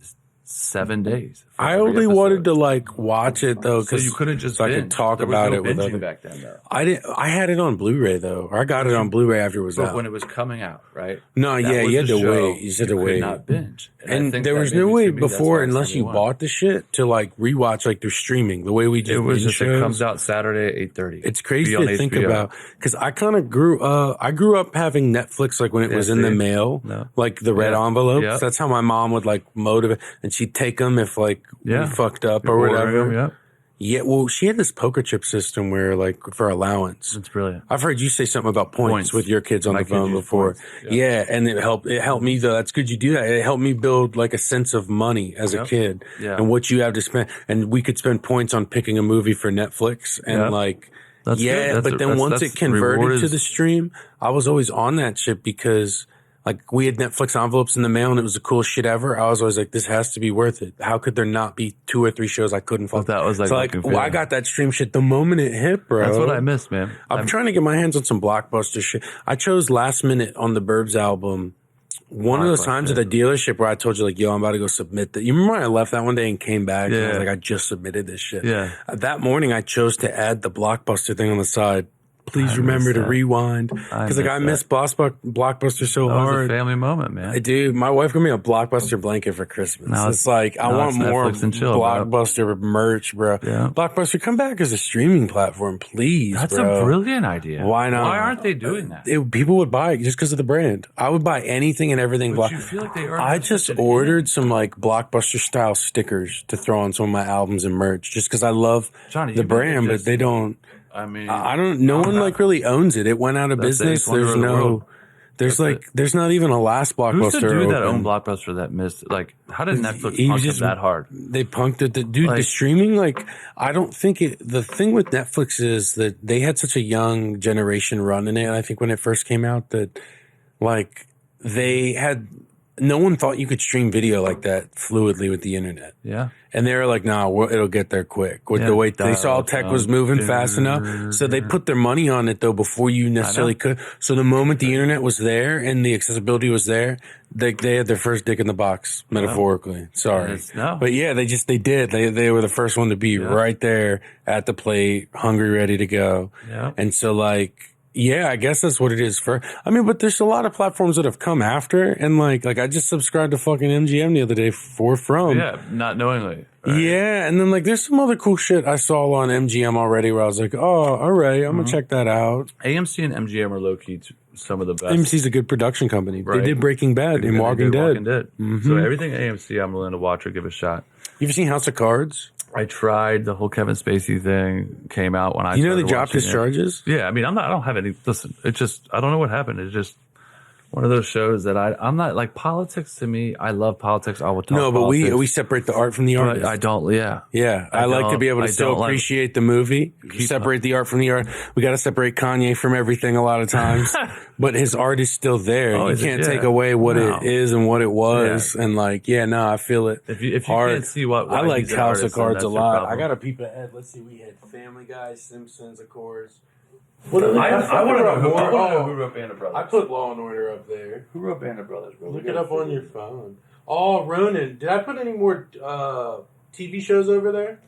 7 days. for
I
every
only
episode.
wanted to like watch it though,
So
because
you couldn't just
I could
binge.
talk
There was
about
no
it with
binging
other.
back then, though.
I had it on Blu-ray though, or I got it on Blu-ray after it was
But
out.
when it was coming out, right?
No,
That
yeah,
was
you had
the
to
show
wait. You just had to
could
wait.
not binge. I
And
think
there
that
was
maybe
no way
to me, that's
before,
why it's
unless you
number one.
bought the shit, to like rewatch like they're streaming the way we just
It was
binge
just it
shows.
comes out Saturday at 8:30.
It's crazy
Be on
to think
HBO.
about because I kind of I grew up having Netflix like when it
Yeah,
was in the
see?
mail,
No.
like the red
Yeah.
envelopes.
Yeah.
That's how my mom would like motivate, and she'd take them if like
Yeah.
we fucked up
You're
or
ordering
whatever.
them, yeah.
Yeah, well, she had this poker chip system where like for allowance.
It's brilliant.
I've heard you say something about points with your kids on
My
the phone
kids use
before.
points,
Yeah, and it helped me though. That's good you do that. It helped me build like a sense of money as a
Yep.
kid
Yeah.
and what you have to spend. And we could spend points on picking a movie for Netflix and
Yep.
like
That's
yeah,
good.
but then once it converted
reward
to
is-
the stream, I was always on that shit because like we had Netflix envelopes in the mail and it was the coolest shit ever. I was always like, this has to be worth it. How could there not be 2 or 3 shows I couldn't fuck?
That was like,
so like,
fucking
well, I
feeling.
got that stream shit the moment it hit, bro.
That's what I missed, man.
I'm trying to get my hands on some Blockbuster shit. I chose last minute on the Burbs album. One of those times at a dealership where I told you like, yo, I'm about to go submit that. You remember when I left that one day and came back and I was
Yeah.
like, I just submitted this shit.
Yeah.
That morning I chose to add the Blockbuster thing on the side. Please
I
remember
missed
to
that.
rewind.
I
Because like I miss
missed
Blockbuster so
That was a
hard.
family moment, man.
Dude, my wife got me a Blockbuster blanket for Christmas.
Now
It's like, I
now
want
it's
more
Netflix and chill, bro.
Blockbuster merch, bro.
Yeah.
Blockbuster, come back as a streaming platform, please,
That's
bro.
a brilliant idea.
Why not?
Why aren't they doing that?
People would buy it just because of the brand. I would buy anything and everything.
But you feel like they are.
I just ordered some like Blockbuster style stickers to throw on some of my albums and merch just because I love
Johnny,
the
you
brand,
make it
but
just-
they don't.
I mean,
I don't. No one like really owns it. It went out of
That's the
business.
eighth wonder
There's
of the world.
no. There's
That's
like. There's not even a last Blockbuster.
who's the dude that
open.
owned Blockbuster that missed? Like, how did Netflix
He
punk
just-
him that hard?
They punked it. Dude, the
Like-
streaming, like, I don't think it. The thing with Netflix is that they had such a young generation running it. I think when it first came out, that like they had. No one thought you could stream video like that fluidly with the internet.
Yeah.
And they were like, nah, it'll get there quick. With
Yeah,
the way they saw
dial-up,
tech was moving fast enough. So they put their money on it, though, before you necessarily could. So the moment the internet was there and the accessibility was there, they had their first dick in the box, metaphorically. Sorry.
No.
But yeah, they did. They were the first one to be right there at the plate, hungry, ready to go.
Yeah.
And so, like, yeah, I guess that's what it is but there's a lot of platforms that have come after. And like I just subscribed to fucking MGM the other day from.
Yeah, not knowingly. Right?
Yeah, and then like there's some other cool shit I saw on MGM already where I was like, oh, all right, I'm gonna check that out.
AMC and MGM are low key some of the best.
AMC's a good production company.
Right.
They did Breaking Bad and
They
Walking
did
Dead.
Walking Dead. So everything AMC, I'm willing to watch or give a shot.
You ever seen House of Cards?
I tried the whole Kevin Spacey thing. Came out when I.
You know they
started
dropped his
watching it.
charges?
Yeah, I mean, I don't have any. Listen, it just I don't know what happened. It's just one of those shows that I'm not like politics. To me, I love politics. I will talk.
No, but
politics,
we separate the art from the
but
artist.
I don't. Yeah,
Yeah, I like to
don't-
be able to
I
still
don't like-
appreciate the movie, separate the art from the art. We got to separate Kanye from everything a lot of times, but his art is still there.
Oh,
You
is it?
can't
Yeah.
take away what
No.
it is and what it was. And like, yeah, no, I feel it.
If you
hard.
can't see what
I
why
like
he's an
House of
artist, then
Cards
that's
a
your
lot.
problem.
I got to peep ahead. Let's see. We had Family Guy, Simpsons, of course.
I want to know who
Oh,
wrote Band of Brothers.
I put Law and Order up there.
Who wrote Band of Brothers, bro?
Look it up on your phone. Oh, Ronan. Did I put any more TV shows over there?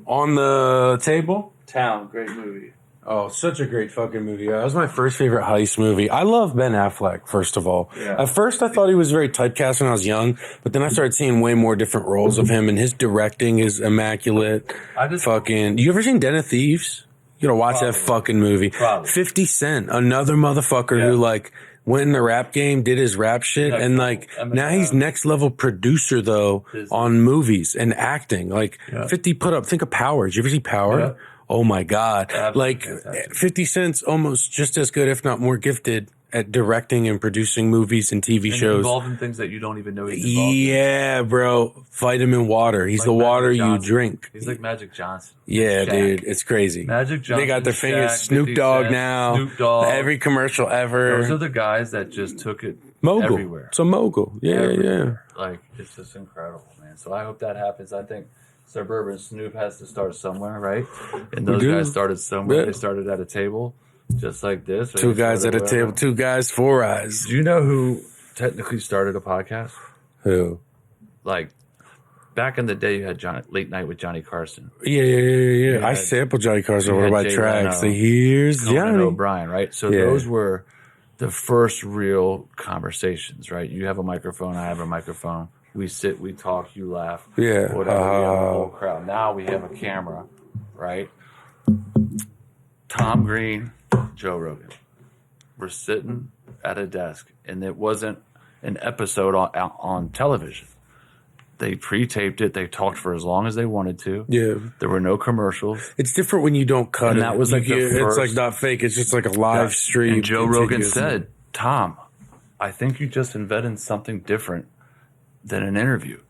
On the table?
Town, great movie.
Oh, such a great fucking movie. That was my first favorite heist movie. I love Ben Affleck, first of all.
Yeah.
At first, I thought he was very typecast when I was young, but then I started seeing way more different roles of him, and his directing is immaculate. You ever seen Den of Thieves? You gotta watch that fucking movie.
Probably.
50 Cent, another motherfucker who like went in the rap game, did his rap shit, and like now he's next level producer though on movies and acting. Like 50 put up. Think of Power. Did you ever see Power?
Yeah.
Oh my god!
That's
Like
fantastic.
50 Cent's almost just as good, if not more gifted at directing and producing movies and TV shows.
Involved in things that you don't even know he's involved in.
Yeah, bro. Vitamin water. He's like the water you drink.
He's like Magic Johnson.
Yeah,
Shaq.
Dude. It's crazy.
Magic Johnson.
They got their fingers.
Shaq,
Snoop Dogg now.
Snoop Dogg.
Every commercial ever.
Those are the guys that just took it
mogul.
Everywhere.
It's a mogul. Yeah,
everywhere. Like, it's just incredible, man. So I hope that happens. I think Suburban Snoop has to start somewhere, right? And those guys started somewhere. Yeah. They started at a table just like this.
Two guys at a table. Two guys, four eyes.
Do you know who technically started a podcast?
Who?
Like, back in the day, you had Late Night with Johnny Carson.
Yeah. I sampled Johnny Carson over my tracks. So here's Johnny
O'Brien, right? So those were the first real conversations, right? You have a microphone, I have a microphone. We sit, we talk, you laugh.
Yeah.
Whatever. We have a whole crowd. Now we have a camera, right? Tom Green, Joe Rogan. We're sitting at a desk, and it wasn't an episode on television. They pre-taped it. They talked for as long as they wanted to.
Yeah.
There were no commercials.
It's different when you don't cut
and
it.
That was like
it's like not fake. It's just like a live stream.
And Joe Rogan said, Tom, I think you just invented something different than an interview.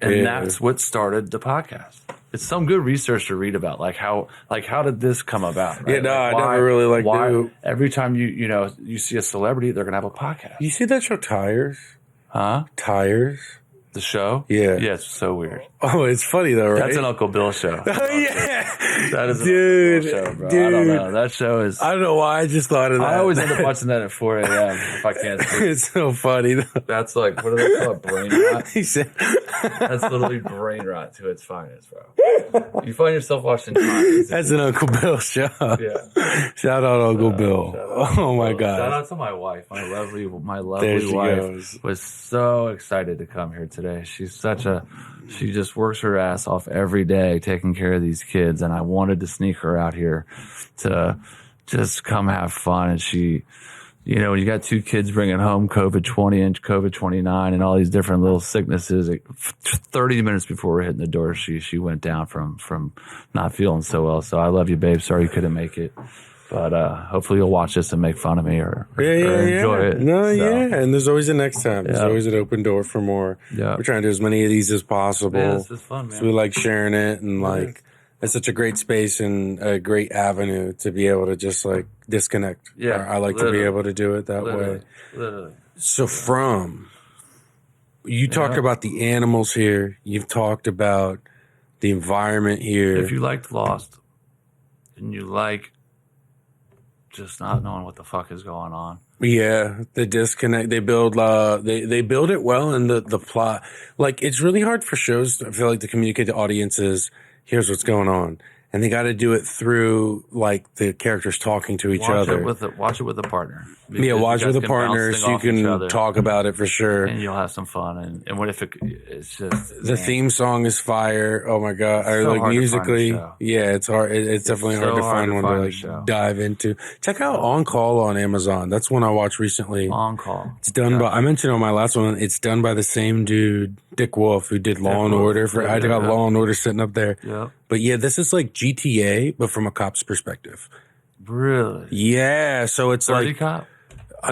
And that's what started the podcast. It's some good research to read about, how did this come about? Right?
Yeah, no, I never really knew.
Every time you see a celebrity, they're gonna have a podcast.
You see that show Tires?
Huh?
Tires.
The show?
Yeah.
Yeah, it's so weird.
Oh, it's funny though, right?
That's an Uncle Bill show.
Oh, yeah.
That is an
Uncle
Bill show, bro.
Dude.
I don't know. That show is...
I don't know why I just thought of that.
I always end up watching that at 4 a.m. if I can't sleep.
It's so funny though.
That's like, what do they call it? Brain rot?
He said...
That's literally brain rot to its finest, bro. You find yourself watching Tires.
That's an Uncle Bill show.
Yeah.
Shout out Uncle Bill. Oh my God.
Shout out to my wife. My lovely wife
goes.
Was so excited to come here today. She's she just works her ass off every day taking care of these kids, and I wanted to sneak her out here to just come have fun. And she, when you got two kids bringing home COVID-20 and COVID-29 and all these different little sicknesses, 30 minutes before we're hitting the door, she went down from not feeling so well. So I love you, babe. Sorry you couldn't make it. But hopefully you'll watch this and make fun of me or enjoy it.
No, and there's always a next time. There's always an open door for more.
Yeah.
We're trying to do as many of these as possible.
Yeah, this is fun, man.
So we like sharing it, and it's such a great space and a great avenue to be able to just disconnect.
Yeah,
I like to be able to do it that way.
Literally.
So you talk about the animals here. You've talked about the environment here.
If you liked Lost and you like just not knowing what the fuck is going on.
Yeah, the disconnect. They build they build it well, and the plot. It's really hard for shows, I feel like, to communicate to audiences, here's what's going on. And they got to do it through the characters talking to each other.
Watch it with a partner.
Yeah, watch with a partner so you can talk about it for sure.
And you'll have some fun. And what if it's just...
The theme song is fire. Oh my God.
So
musically. Yeah, it's hard. It's definitely hard to find one to dive into. Check out On Call on Amazon. That's one I watched recently.
On Call.
It's done by, I mentioned on my last one, it's done by the same dude, Dick Wolf, who did Law and Order. I got Law and Order sitting up there.
Yeah.
But yeah, this is like GTA, but from a cop's perspective.
Really?
Yeah. So it's
Cop?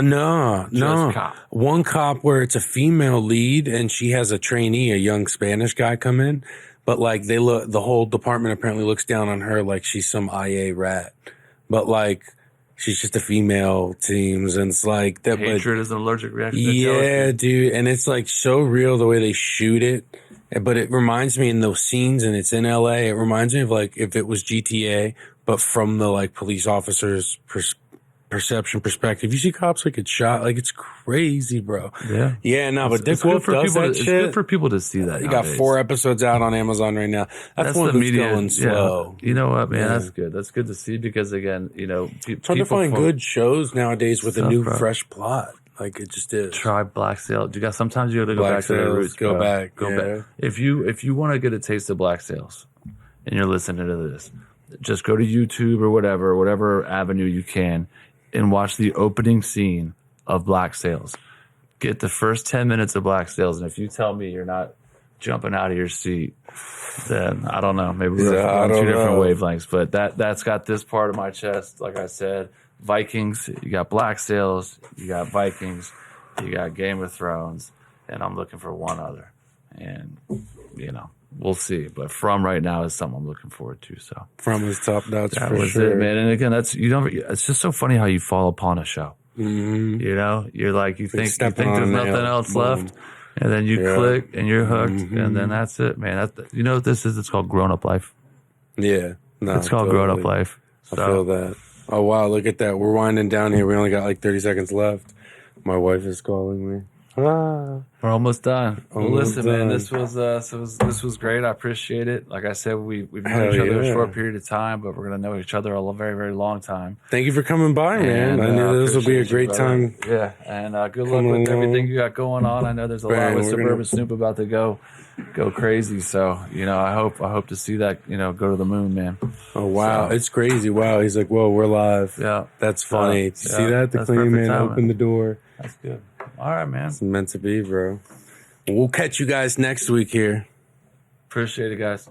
No.
Cop.
One cop where it's a female lead and she has a trainee, a young Spanish guy come in. But the whole department apparently looks down on her like she's some IA rat. But she's just a female teams, and it's like that.
Hatred is an allergic reaction.
Yeah, dude. And it's so real the way they shoot it. But it reminds me in those scenes, and it's in LA, it reminds me of if it was GTA, but from the police officer's perspective. You see cops get shot, it's crazy, bro.
Yeah.
Yeah, no, but Dick Wolf does that shit.
It's good for people to see that.
You got 4 episodes out on Amazon right now. That's one
the
that's
media
going slow.
Yeah. You know what, man? That's good. That's good to see because, again,
it's hard to find good shows nowadays with a new, fresh plot. It just is.
Try Black Sails. Sometimes you got to go back to their roots.
Go back.
If you want to get a taste of Black Sails, and you're listening to this, just go to YouTube or whatever avenue you can, and watch the opening scene of Black Sails. Get the first 10 minutes of Black Sails, and if you tell me you're not jumping out of your seat, then I don't know. Maybe we're on 2 different wavelengths. But that's got this part of my chest, like I said. Vikings, you got Black Sails, you got Vikings, you got Game of Thrones, and I'm looking for one other. And, you know, we'll see. But From right now is something I'm looking forward to. So
From is top notch
that
for
was
sure.
it, man. And again, it's just so funny how you fall upon a show.
Mm-hmm.
You know, you're like, you think
stepping
there's
on a
nothing
nail.
else
Boom.
left. And then you click and you're hooked. And then that's it, man. You know what this is? It's called grown up life.
Yeah. No,
It's called grown up life.
I feel that. Oh, wow. Look at that. We're winding down here. We only got like 30 seconds left. My wife is calling me.
We're almost done. Well,
Almost
listen, man,
done.
this was great. I appreciate it. Like I said, we've known
Hell
each other a
yeah.
short period of time, but we're gonna know each other a very, very long time.
Thank you for coming by, man.
And,
I knew this would be a
appreciate you,
great
brother.
time.
Yeah, and good luck
Come
with
along.
everything you got going on. I know there's a lot
Man,
with
we're
Suburban
gonna-
Snoop about to go crazy. So you know, I hope to see that go to the moon, man.
Oh, wow.
So-
It's crazy. Wow. He's like, whoa, we're live.
Yeah,
That's funny.
Yeah.
See that? The
That's
clean
perfect
man
timing.
opened the door.
that's good. All right, man.
It's meant to be, bro. We'll catch you guys next week here.
Appreciate it, guys.